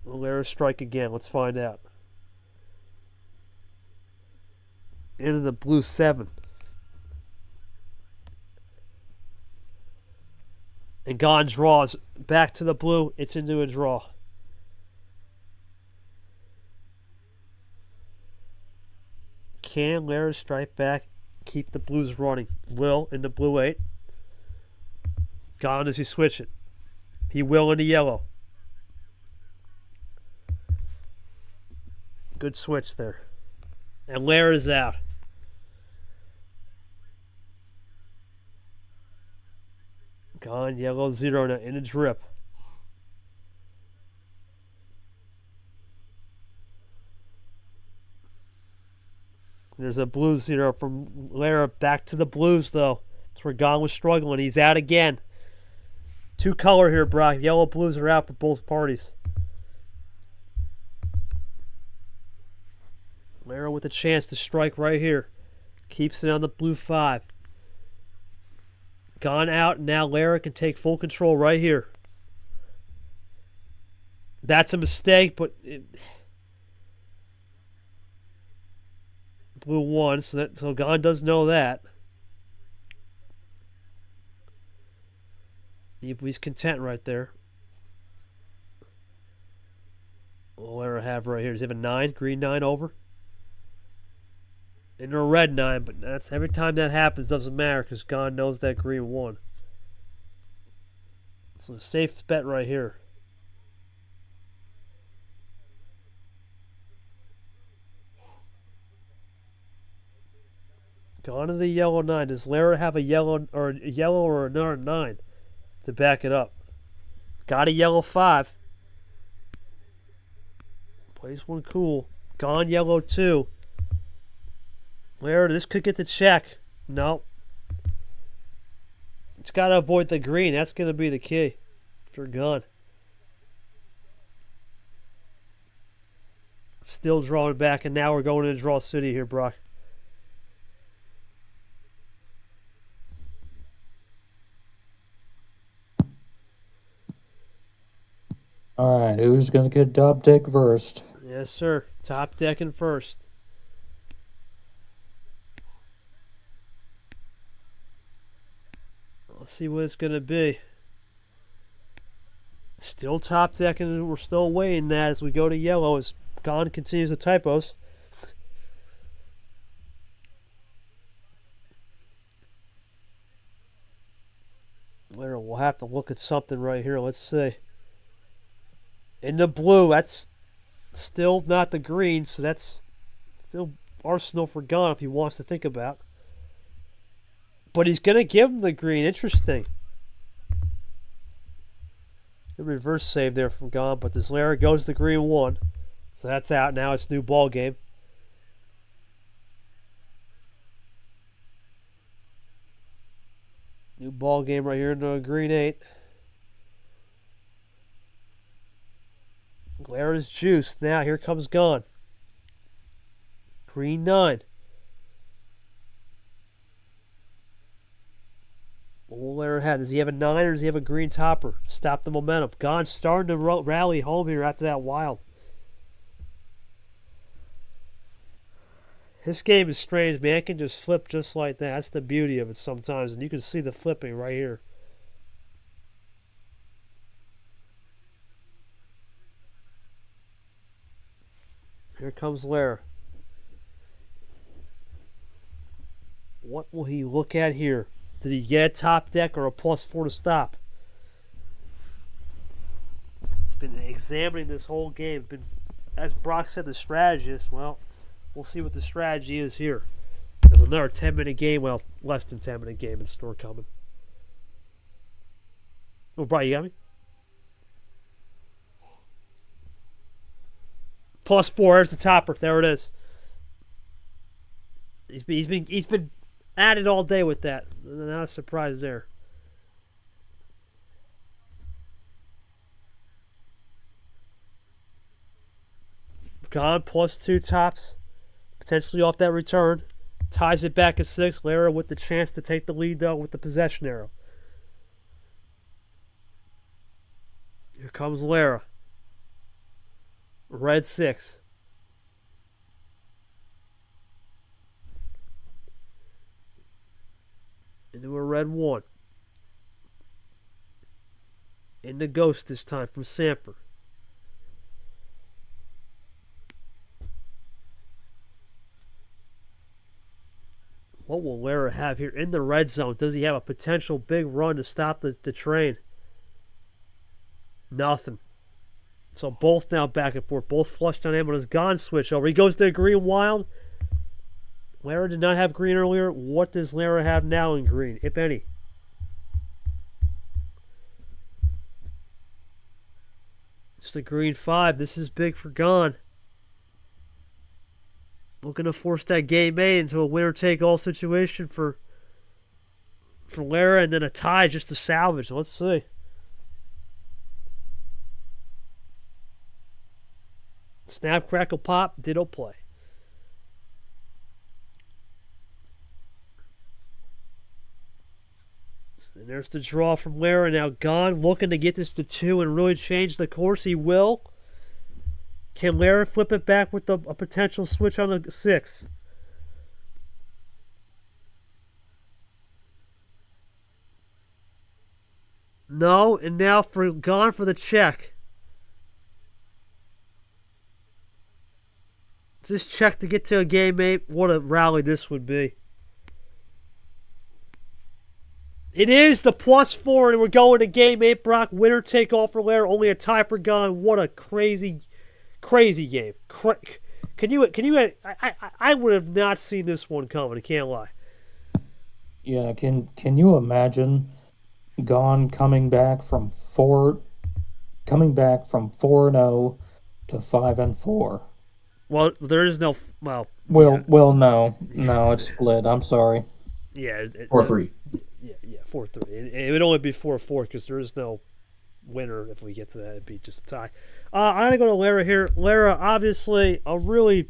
Will Lara strike again? Let's find out. Into the blue 7. And Gon draws back to the blue. It's into a draw. Can Lara strike back? Keep the blues running. Will into blue 8. Gon, does he switch it? He will into yellow. Good switch there. And Lara's out. Gone, yellow 0 now in a drip. There's a blue 0 from Lara. Back to the blues, though. That's where Gone was struggling. He's out again. 2 color here, Brock. Yellow, blues are out for both parties. Lara with a chance to strike right here. Keeps it on the blue 5. Gone out, and now Lara can take full control right here. That's a mistake, but blue 1, so Gone does know that. He's content right there. What will Lara have right here? Does he have a 9? Green 9 over? And a red 9, but that's every time that happens doesn't matter because Gone knows that green 1. It's a safe bet right here. Gone to the yellow 9. Does Lara have a yellow or another 9 to back it up? Got a yellow 5. Plays one cool. Gone yellow 2. Lara, this could get the check. No. It's got to avoid the green. That's going to be the key for Gone. Still drawing back, and now we're going into Draw City here, Brock. All right, who's going to get top deck first? Yes, sir. Top decking first. Let's see what it's going to be. Still top decking. We're still weighing that as we go to yellow as Gone continues the typos. We'll have to look at something right here. Let's see. In the blue, that's still not the green, so that's still arsenal for Gone if he wants to think about. But he's going to give him the green. Interesting. The reverse save there from Gone, but this Lara goes the green 1. So that's out. Now it's new ball game. New ball game right here in the green 8. Lara's juiced. Now here comes Gone. Green 9. What will Lara have? Does he have a 9 or does he have a green topper? Stop the momentum. Gone starting to rally home here after that wild. This game is strange, man. It can just flip just like that. That's the beauty of it sometimes. And you can see the flipping right here. Here comes Lara. What will he look at here? Did he get a top deck or a +4 to stop? He's been examining this whole game. As Brock said, the strategist. Well, we'll see what the strategy is here. There's another 10-minute game. Well, less than 10-minute game in store coming. Oh, Brock, you got me? +4. There's the topper. There it is. He's been at it all day with that. Not a surprise there. Gone +2 tops. Potentially off that return. Ties it back at 6. Lara with the chance to take the lead, though, with the possession arrow. Here comes Lara. Red 6. Into a red 1. Into Ghost this time from Sanford. What will Lara have here in the red zone? Does he have a potential big run to stop the train? Nothing. So both now back and forth. Both flushed on him, but his gone switch over. He goes to green wild. Lara did not have green earlier. What does Lara have now in green, if any? Just a green 5. This is big for Gone. Looking to force that game A into a winner-take-all situation for Lara, and then a tie just to salvage. Let's see. Snap, crackle, pop, ditto play. And there's the draw from Lara. Now Gone looking to get this to 2 and really change the course. He will. Can Lara flip it back with a potential switch on the 6? No, and now for Gone for the check. This check to get to a game 8. What a rally this would be. It is the +4, and we're going to game 8, Brock. Winner take all for Lara. Only a tie for Gone. What a crazy game. Can you? I would have not seen this one coming. I can't lie. Yeah, can you imagine Gone coming back from 4-0 to 5-4? Well, there is no. No, it's split. I'm sorry. Yeah, 4-3. Yeah, 4-3. It would only be 4-4 because there is no winner. If we get to that, it'd be just a tie. I'm gonna go to Lara here. Lara, obviously, a really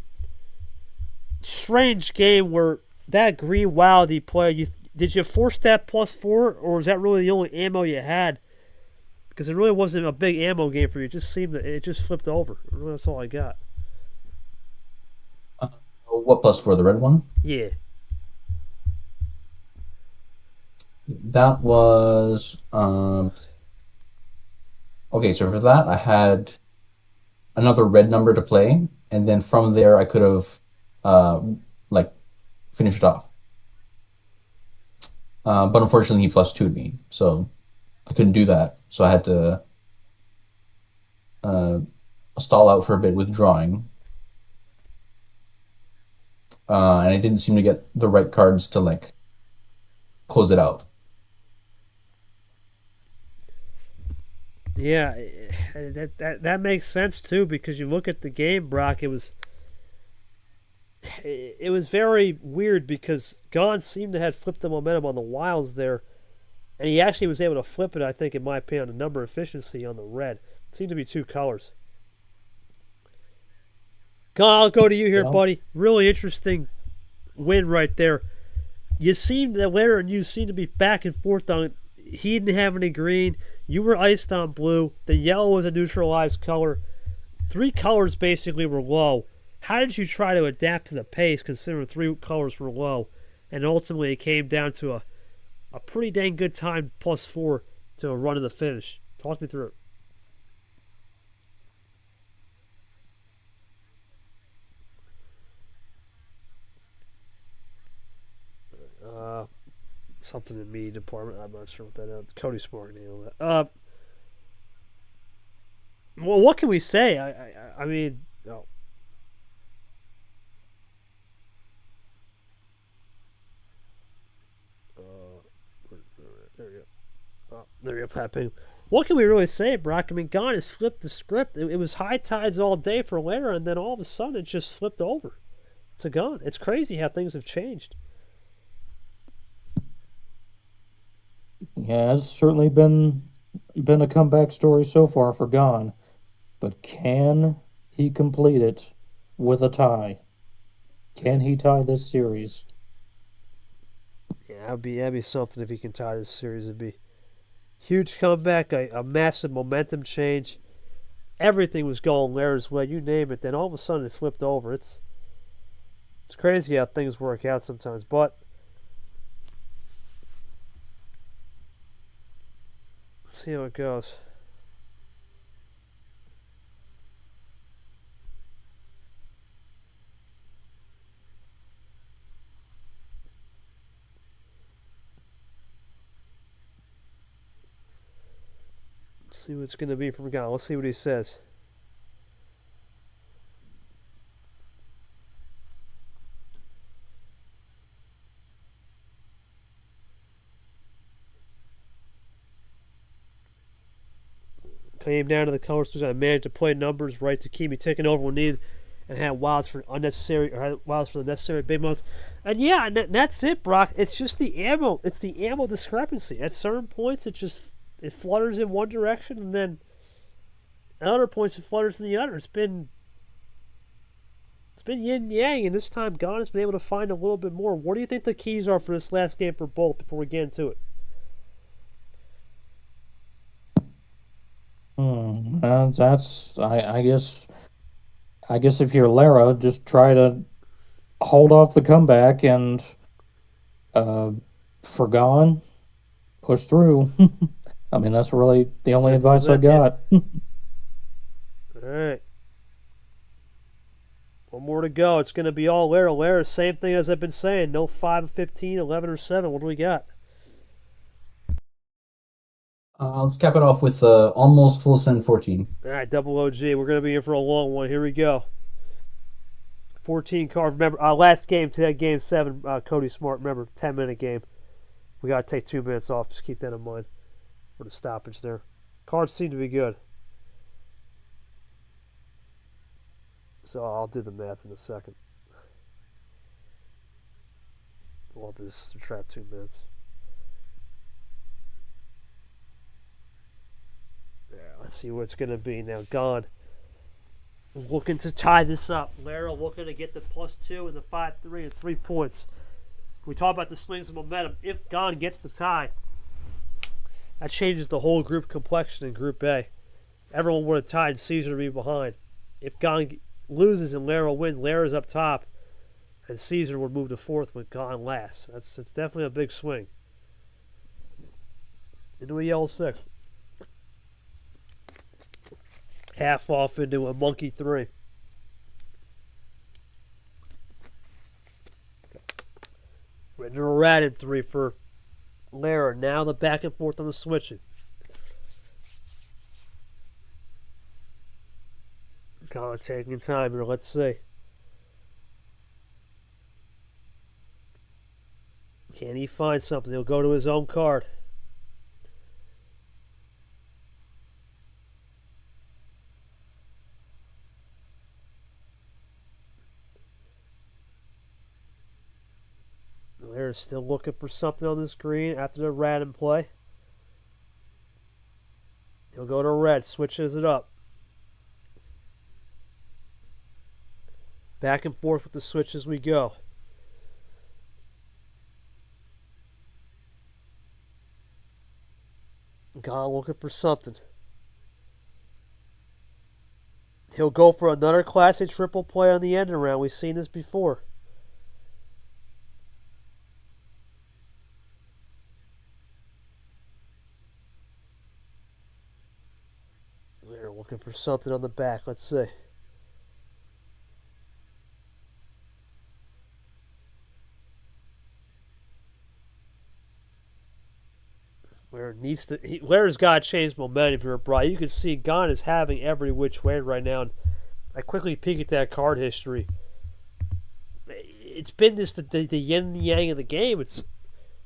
strange game where that green wild he played. Did you force that +4, or was that really the only ammo you had? Because it really wasn't a big ammo game for you. It just seemed that it just flipped over. That's all I got. What +4? The red one? Yeah. That was okay. So for that, I had another red number to play, and then from there, I could have like finished it off. But unfortunately, he +2'd me, so I couldn't do that. So I had to stall out for a bit with drawing, and I didn't seem to get the right cards to like close it out. Yeah, that makes sense too, because you look at the game, Brock. It was very weird because Gone seemed to have flipped the momentum on the wilds there, and he actually was able to flip it. I think, in my opinion, on the number efficiency on the red. It seemed to be 2 colors. Gone, I'll go to you here, buddy. Really interesting win right there. You seem that Lara and you seem to be back and forth on. He didn't have any green. You were iced on blue. The yellow was a neutralized color. 3 colors basically were low. How did you try to adapt to the pace considering 3 colors were low? And ultimately it came down to a pretty dang good time +4 to a run to the finish. Talk me through it. Something in media department. I'm not sure what that is. Cody Smart nailed that. Well, what can we say? I mean, oh. There you go. Oh, there you go, Pat Ping. What can we really say, Brock? I mean, Gone has flipped the script. It was high tides all day for Lara, and then all of a sudden it just flipped over. It's a Gone. It's crazy how things have changed. Yeah, it's certainly been a comeback story so far for Gone, but can he complete it with a tie? Can he tie this series? Yeah, that'd be something if he can tie this series. It'd be huge comeback, a massive momentum change. Everything was going Lara's way, you name it. Then all of a sudden it flipped over. It's crazy how things work out sometimes, but let's see how it goes. Let's see what it's going to be from Gone. Let's see what he says. Came down to the colors. I managed to play numbers right to keep me taking over when needed, and had wilds for unnecessary or had wilds for the necessary big moments. And yeah, that's it, Brock. It's just the ammo. It's the ammo discrepancy. At certain points, it flutters in one direction, and then at other points it flutters in the other. It's been yin yang, and this time Gone has been able to find a little bit more. What do you think the keys are for this last game for both before we get into it? That's I guess if you're Lara, just try to hold off the comeback and for Gone, push through. I mean, that's really the only advice I got. All right. One more to go. It's going to be all Lara. Lara, same thing as I've been saying. No 5 of 15, 11 or 7. What do we got? Let's cap it off with almost full send 14. All right, double OG. We're going to be in for a long one. Here we go. 14 cards. Remember, last game, today, game 7, Cody Smart. Remember, 10-minute game. We got to take 2 minutes off. Just keep that in mind for the stoppage there. Cards seem to be good. So I'll do the math in a second. We'll just subtract 2 minutes. Yeah, let's see what it's going to be now. Gone. Looking to tie this up. Lara looking to get the +2 and the 5-3 and 3 points. We talk about the swings of momentum. If Gone gets the tie, that changes the whole group complexion in Group A. Everyone would have tied, Caesar to be behind. If Gone loses and Lara wins, Lara's up top, and Caesar would move to 4th with Gone last. It's definitely a big swing. Into a yellow 6. Half off into a monkey 3. Into a rat in 3 for Lara. Now the back and forth on the switching. Kind of taking time here. Let's see. Can he find something? He'll go to his own card. Lara's still looking for something on the screen after the rat in play. He'll go to red, switches it up. Back and forth with the switch as we go. Gone looking for something. He'll go for another classic triple play on the end around. We've seen this before. They're looking for something on the back. Let's see. Lara's got to change momentum here, Brian. You can see Gone is having every which way right now. And I quickly peek at that card history. It's been this the yin and yang of the game. It's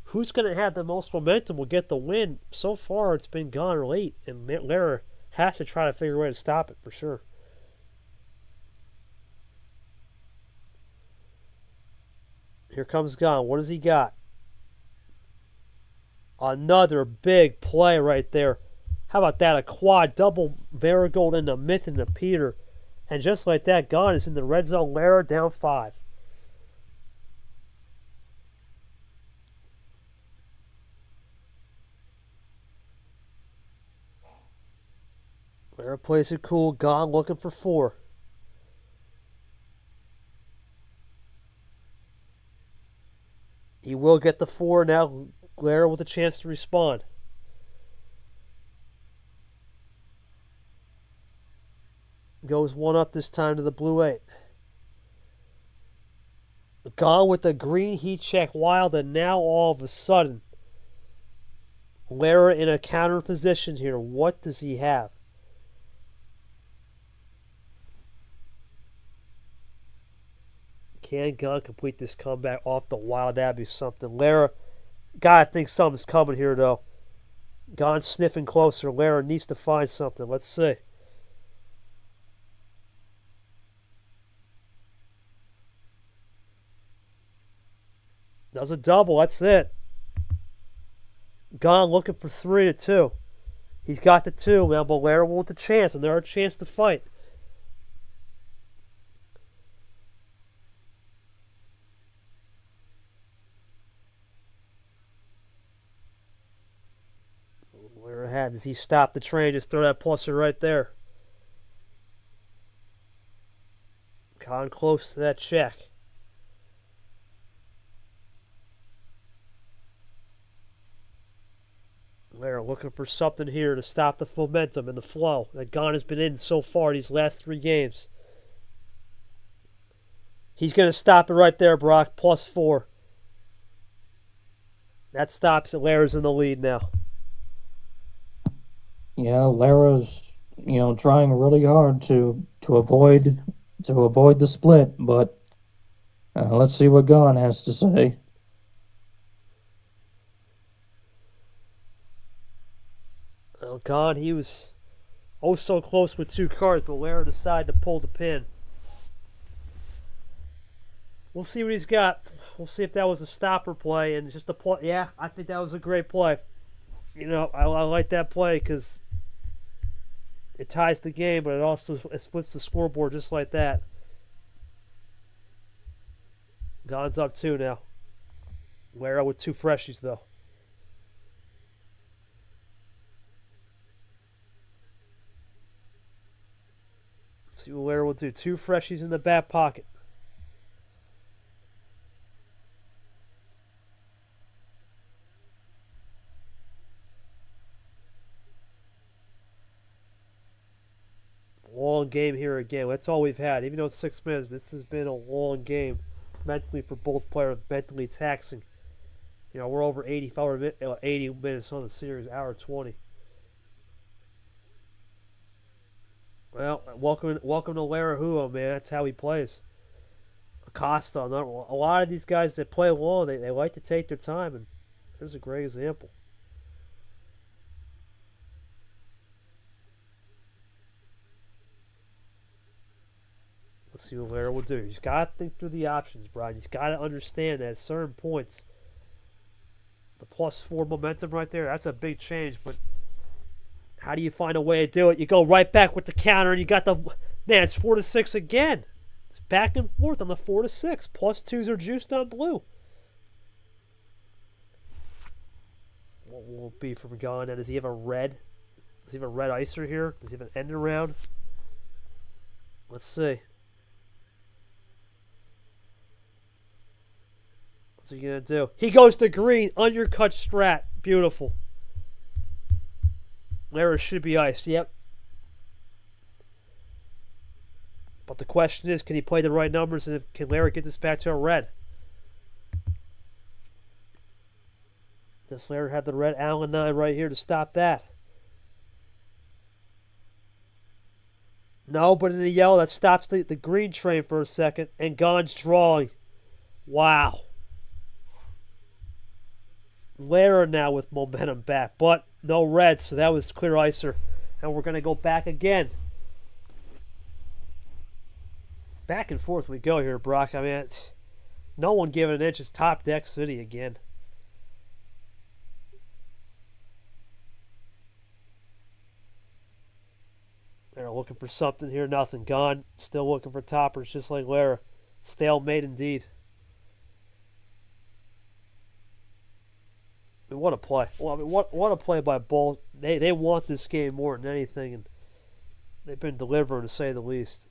who's going to have the most momentum will get the win. So far, it's been Gone late, and Lara has to try to figure a way to stop it for sure. Here comes Gone. What has he got? Another big play right there. How about that? A quad, double Varigold into Myth into Peter. And just like that, Gone is in the red zone. Lara down 5. Lara plays it cool. Gone looking for 4. He will get the 4 now. Lara with a chance to respond. Goes 1 up this time to the blue 8. Gone with the green heat check wild, and now all of a sudden, Lara in a counter position here. What does he have? Can Gone complete this comeback off the wild? That'd be something. Lara, gotta think something's coming here, though. Gone sniffing closer. Lara needs to find something. Let's see. Does a double. That's it. Gone looking for 3 or 2. He's got the 2 now, but Lara wants a chance, and they're a chance to fight. Lara had. Does he stop the train? Just throw that plusser right there. Gone close to that check. Lara looking for something here to stop the momentum and the flow that Gone has been in so far these last 3 games. He's going to stop it right there, Brock. +4. That stops it. Lara's in the lead now. Yeah, Lara's trying really hard to avoid the split, but let's see what Gon has to say. Oh, God, he was so close with 2 cards, but Lara decided to pull the pin. We'll see what he's got. We'll see if that was a stopper play and just a play. Yeah, I think that was a great play. I like that play because it ties the game, but it splits the scoreboard just like that. Gon's up 2 now. Lara with 2 freshies, though. See what Lara will do. 2 freshies in the back pocket. Long game here again. That's all we've had. Even though it's 6 minutes, this has been a long game mentally for both players, mentally taxing. We're over 80 minutes on the series, hour 20. Well, welcome to Laraujo, man. That's how he plays. Acosta, a lot of these guys that play long, they like to take their time, and here's a great example. Let's see what Lara will do. He's got to think through the options, Brian. He's got to understand that at certain points, the +4 momentum right there, that's a big change, but how do you find a way to do it? You go right back with the counter, and you got the... Man, it's 4-6 again. It's back and forth on the 4-6. +2s are juiced on blue. What will it be from Gon? And does he have a red? Does he have a red icer here? Does he have an end around? Let's see. What's he going to do? He goes to green. Undercut strat. Beautiful. Lara should be iced. Yep. But the question is, can he play the right numbers, and can Lara get this back to a red? Does Lara have the red Allen 9 right here to stop that? No, but in the yellow, that stops the green train for a second, and Gon's drawing. Wow. Lara now with momentum back, but no red, so that was clear icer. And we're going to go back again. Back and forth we go here, Brock. I mean, no one giving an inch. It's top deck city again. They're looking for something here. Nothing. Gone. Still looking for toppers, just like Lara. Stalemate indeed. I mean, what a play. Well, I mean, what a play by both. They want this game more than anything, and they've been delivering, to say the least.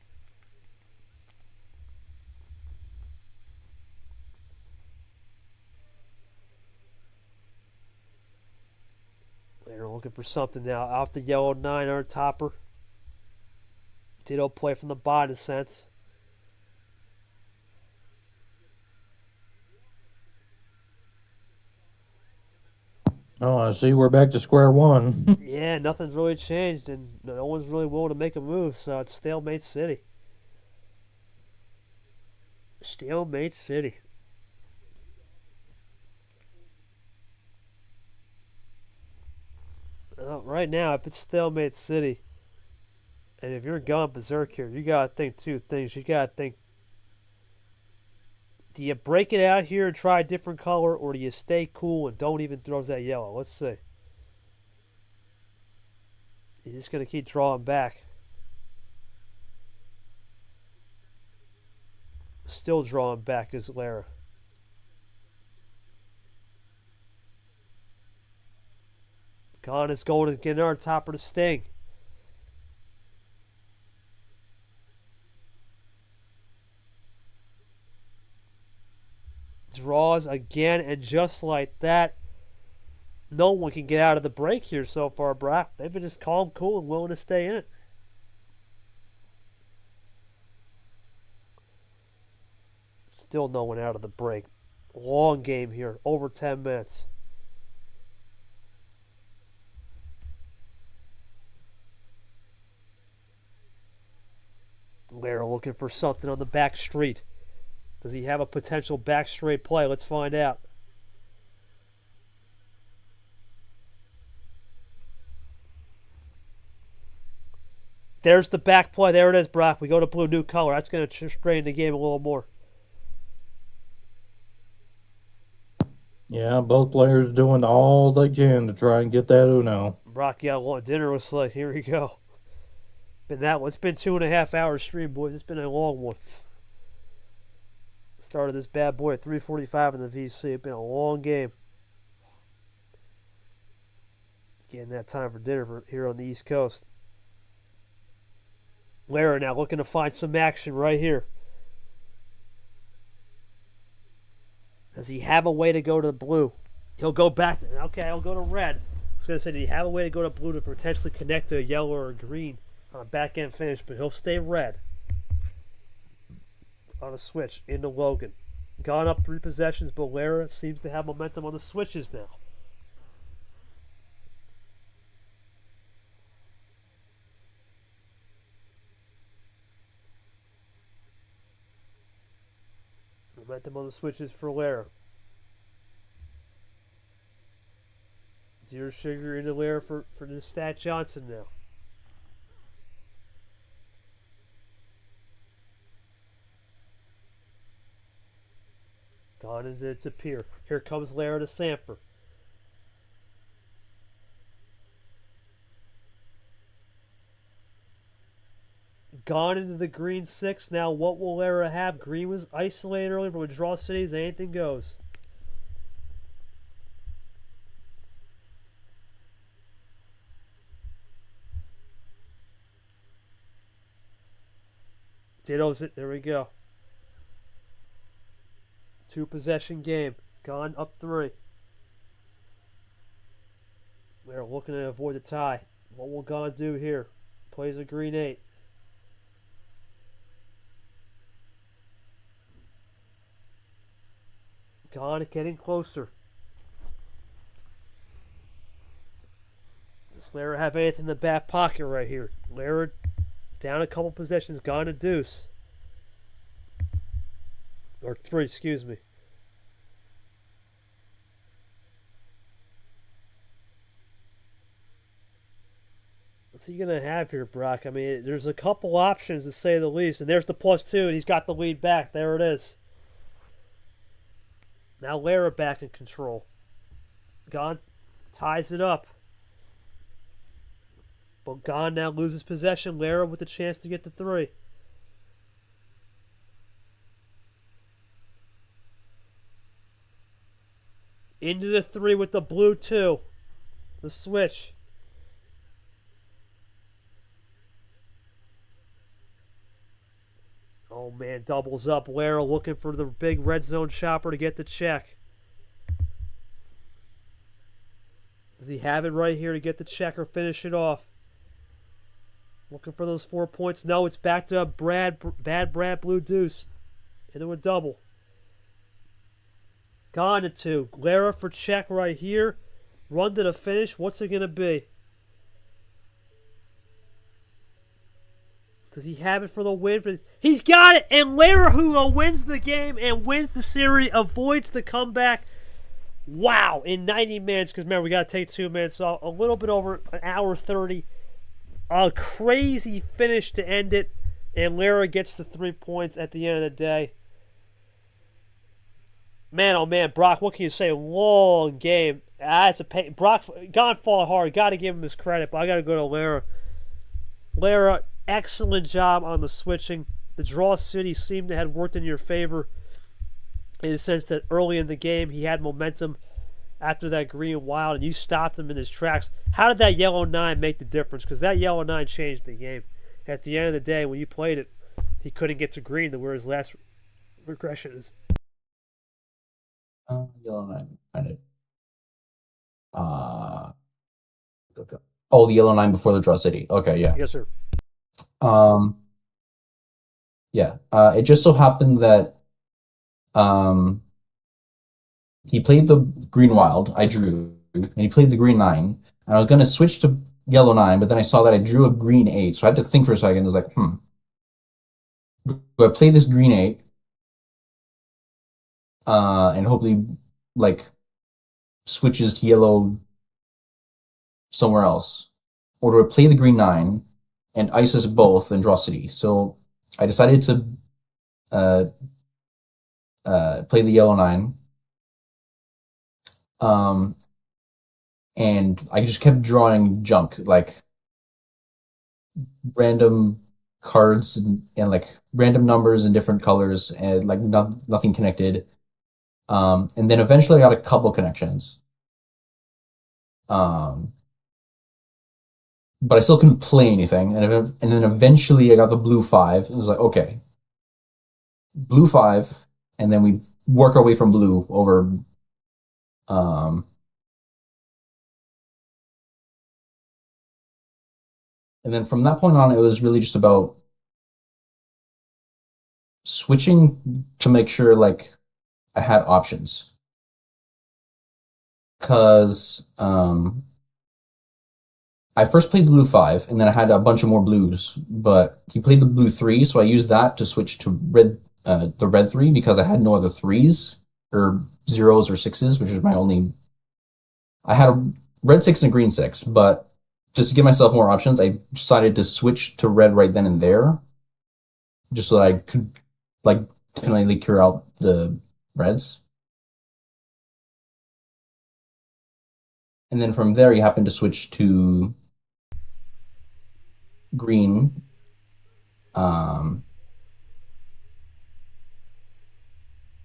They're looking for something now. Off the yellow 9 on topper. Ditto play from the bottom sense. Oh, I see. We're back to square one. Yeah, nothing's really changed, and no one's really willing to make a move, so it's stalemate city. Stalemate city. Right now, if it's stalemate city, and if you're going berserk here, you gotta think two things. You gotta think: do you break it out here and try a different color, or do you stay cool and don't even throw that yellow? Let's see. He's just gonna keep drawing back. Still drawing back is Lara. Khan is going to get on top of the sting. Draws again, and just like that, no one can get out of the break here so far, Brock. They've been just calm, cool, and willing to stay in it. Still no one out of the break. Long game here, over 10 minutes. Lara looking for something on the back street. Does he have a potential back straight play? Let's find out. There's the back play. There it is, Brock. We go to blue, new color. That's going to strain the game a little more. Yeah, both players doing all they can to try and get that Uno. Brock, yeah, dinner was like, here we go. It's been 2.5 hours stream, boys. It's been a long one. Started this bad boy at 3:45 in the VC. It's been a long game. Getting that time for dinner here on the East Coast. Lara now looking to find some action right here. Does he have a way to go to the blue? He'll go back to, okay, I'll go to red. I was going to say, did he have a way to go to blue to potentially connect to a yellow or a green on a back end finish? But he'll stay red. On a switch into Logan. Gone up 3 possessions, but Lara seems to have momentum on the switches now. Momentum on the switches for Lara. Zero sugar into Lara for the Stat Johnson now. Gone into its appear. Here comes Lara to Samper. Gone into the green 6. Now what will Lara have? Green was isolated earlier, but with draw cities, anything goes. Ditto's it. There we go. 2 possession game. Gone up 3. They're looking to avoid the tie. What will Gone do here? Plays a green 8. Gone getting closer. Does Lara have anything in the back pocket right here? Lara down a couple possessions. Gone to deuce. Or 3, excuse me. What's he going to have here, Brock? I mean, there's a couple options to say the least. And there's the +2, and he's got the lead back. There it is. Now Lara back in control. Gone ties it up. But Gone now loses possession. Lara with the chance to get to 3. Into the 3 with the blue 2. The switch. Oh man, doubles up. Lara looking for the big red zone chopper to get the check. Does he have it right here to get the check or finish it off? Looking for those 4 points. No, it's back to a bad Brad blue deuce. Into a double. Gone to 2. Lara for check right here. Run to the finish. What's it going to be? Does he have it for the win? He's got it! And Lara, who wins the game and wins the series, avoids the comeback. Wow, in 90 minutes, because remember, we got to take 2 minutes off, a little bit over an hour 30. A crazy finish to end it, and Lara gets the 3 points at the end of the day. Man, oh man, Brock, what can you say? Long game. It's a pain. Brock, Gon fought hard. Got to give him his credit, but I got to go to Lara. Lara, excellent job on the switching. The draw city seemed to have worked in your favor in the sense that early in the game he had momentum after that green wild, and you stopped him in his tracks. How did that yellow 9 make the difference? Because that yellow 9 changed the game. At the end of the day, when you played it, he couldn't get to green to where his last regression is. Yellow 9. Find it. Oh, the yellow 9 before the draw city. Okay, yeah. Yes, sir. Um, yeah. It just so happened that he played the green wild. I drew, and he played the green 9. And I was going to switch to yellow 9, but then I saw that I drew a green 8, so I had to think for a second. I was like, do I play this green 8? And hopefully, like, switches to yellow somewhere else, or do I play the green 9 and ISIS both and draw city? So I decided to uh, play the yellow 9, and I just kept drawing junk, like random cards and like random numbers in different colors, and like nothing connected. And then eventually I got a couple connections. But I still couldn't play anything. And then eventually I got the blue 5. It was like, okay, blue 5, and then we work our way from blue over. And then from that point on, it was really just about switching to make sure like I had options. Because I first played the blue 5, and then I had a bunch of more blues, but he played the blue 3, so I used that to switch to the red 3, because I had no other 3s, or 0s or 6s, which is my only. I had a red 6 and a green 6, but just to give myself more options, I decided to switch to red right then and there, just so that I could, like, definitely clear out the reds. And then from there, he happened to switch to green. And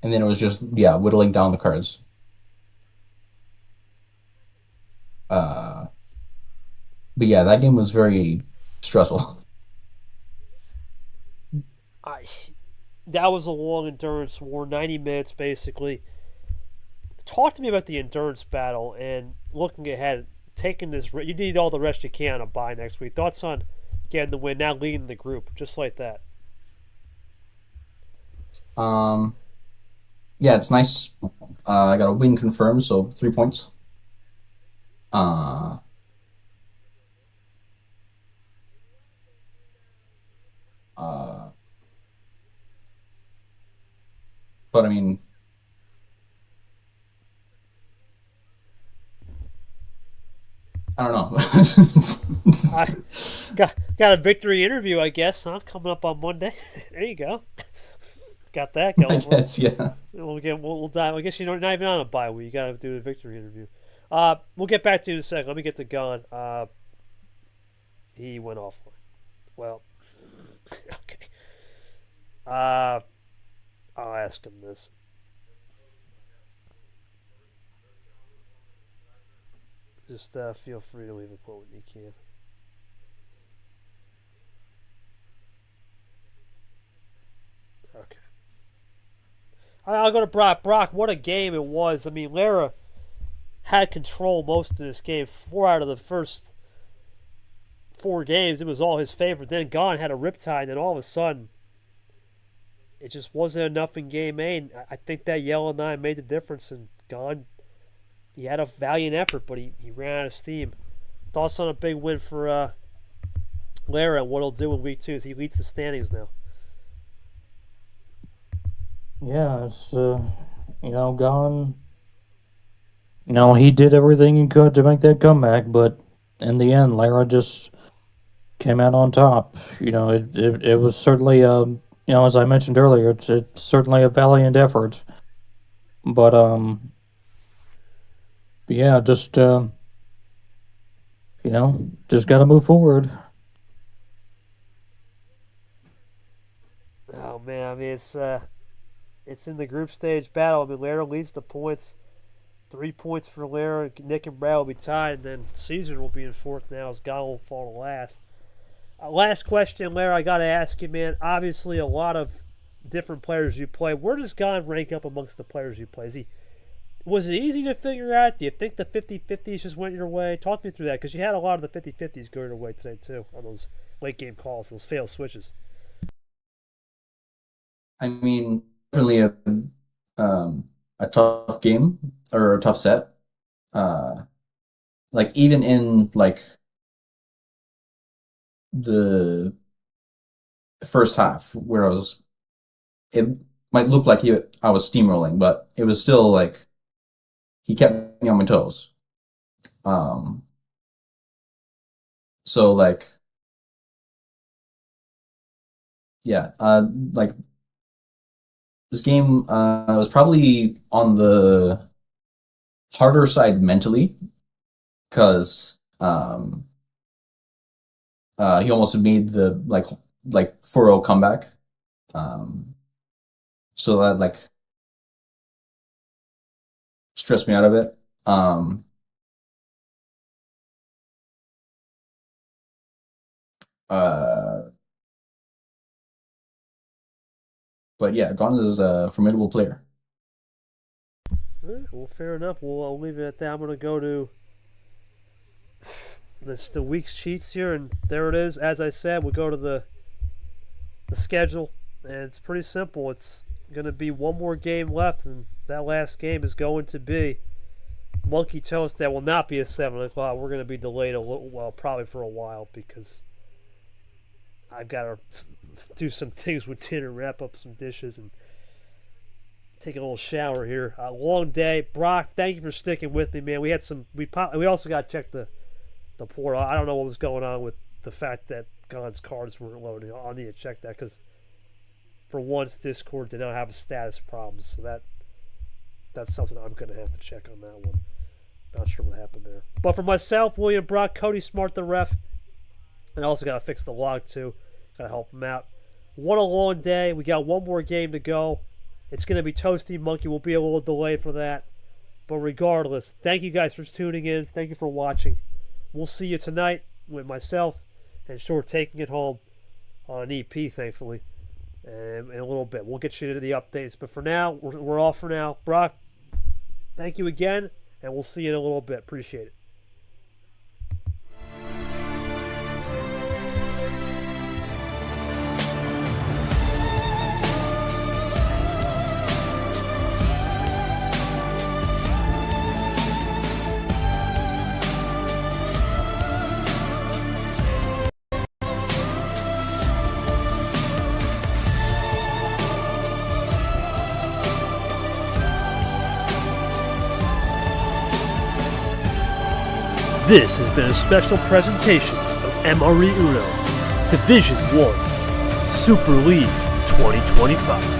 then it was just, yeah, whittling down the cards. But yeah, that game was very stressful. That was a long endurance war, 90 minutes basically. Talk to me about the endurance battle and looking ahead, taking this. You need all the rest you can on bye next week. Thoughts on getting the win, now leading the group, just like that? Yeah, it's nice. I got a win confirmed, so 3 points. Uh, uh, but I mean, I don't know. I got a victory interview, I guess, huh? Coming up on Monday. There you go. Got that I going for guess, yeah. We'll dive. I guess you're not even on a bye week. You got to do the victory interview. We'll get back to you in a second. Let me get to Gon. He went offline. Well, okay. I'll ask him this. Just feel free to leave a quote when you can. Okay. I'll go to Brock. Brock, what a game it was. I mean, Lara had control most of this game. 4 out of the first 4 games, it was all his favor. Then Gon had a riptide, and then all of a sudden, it just wasn't enough in game 8. I think that yellow 9 made the difference, and Gon, he had a valiant effort, but he ran out of steam. Thoughts on a big win for Lara and what he'll do in week 2 as he leads the standings now. Yeah, it's Gon. he did everything he could to make that comeback, but in the end, Lara just came out on top. It was certainly, as I mentioned earlier, it's certainly a valiant effort. But, yeah, just, just got to move forward. Oh man, I mean it's in the group stage battle. I mean Lara leads the points, 3 points for Lara. Nick and Brad will be tied, and then Caesar will be in fourth now as Gon will fall to last. Last question, Lara, I got to ask you, man. Obviously, a lot of different players you play. Where does Gon rank up amongst the players you play? Was it easy to figure out? Do you think the 50-50s just went your way? Talk me through that, because you had a lot of the 50-50s go your way today, too, on those late game calls, those failed switches. I mean, definitely a tough game or a tough set. Like even in like the first half where it might look like I was steamrolling, but it was still like he kept me on my toes. So like, yeah, like this game was probably on the harder side mentally because he almost made the like 4-0 comeback. So that like stressed me out a bit. Uh, but yeah, Gon is a formidable player. All right, well, fair enough. I'll leave it at that. I'm going to go to the week's cheats here, and there it is. As I said, we'll go to the schedule, and it's pretty simple. It's going to be one more game left, and that last game is going to be Monkey Toast. That will not be at 7 o'clock. We're going to be delayed a little, well, probably for a while, because I've got to do some things with dinner, wrap up some dishes, and take a little shower here. Long day. Brock, thank you for sticking with me, man. We had some. We also got to check the portal. I don't know what was going on with the fact that Gon's cards weren't loading. I'll need to check that because for once Discord did not have a status problem, so that's something I'm going to have to check on that one. Not sure what happened there. But for myself, William Brock, Cody Smart, the ref, and I also got to fix the log too. Got to help him out. What a long day. We got one more game to go. It's going to be Toasty Monkey. We'll be a little delayed for that. But regardless, thank you guys for tuning in. Thank you for watching. We'll see you tonight with myself and Short taking it home on an EP, thankfully. And in a little bit. We'll get you to the updates. But for now, we're off for now. Brock, thank you again. And we'll see you in a little bit. Appreciate it. This has been a special presentation of MRE Uno Division 1 Super League 2025.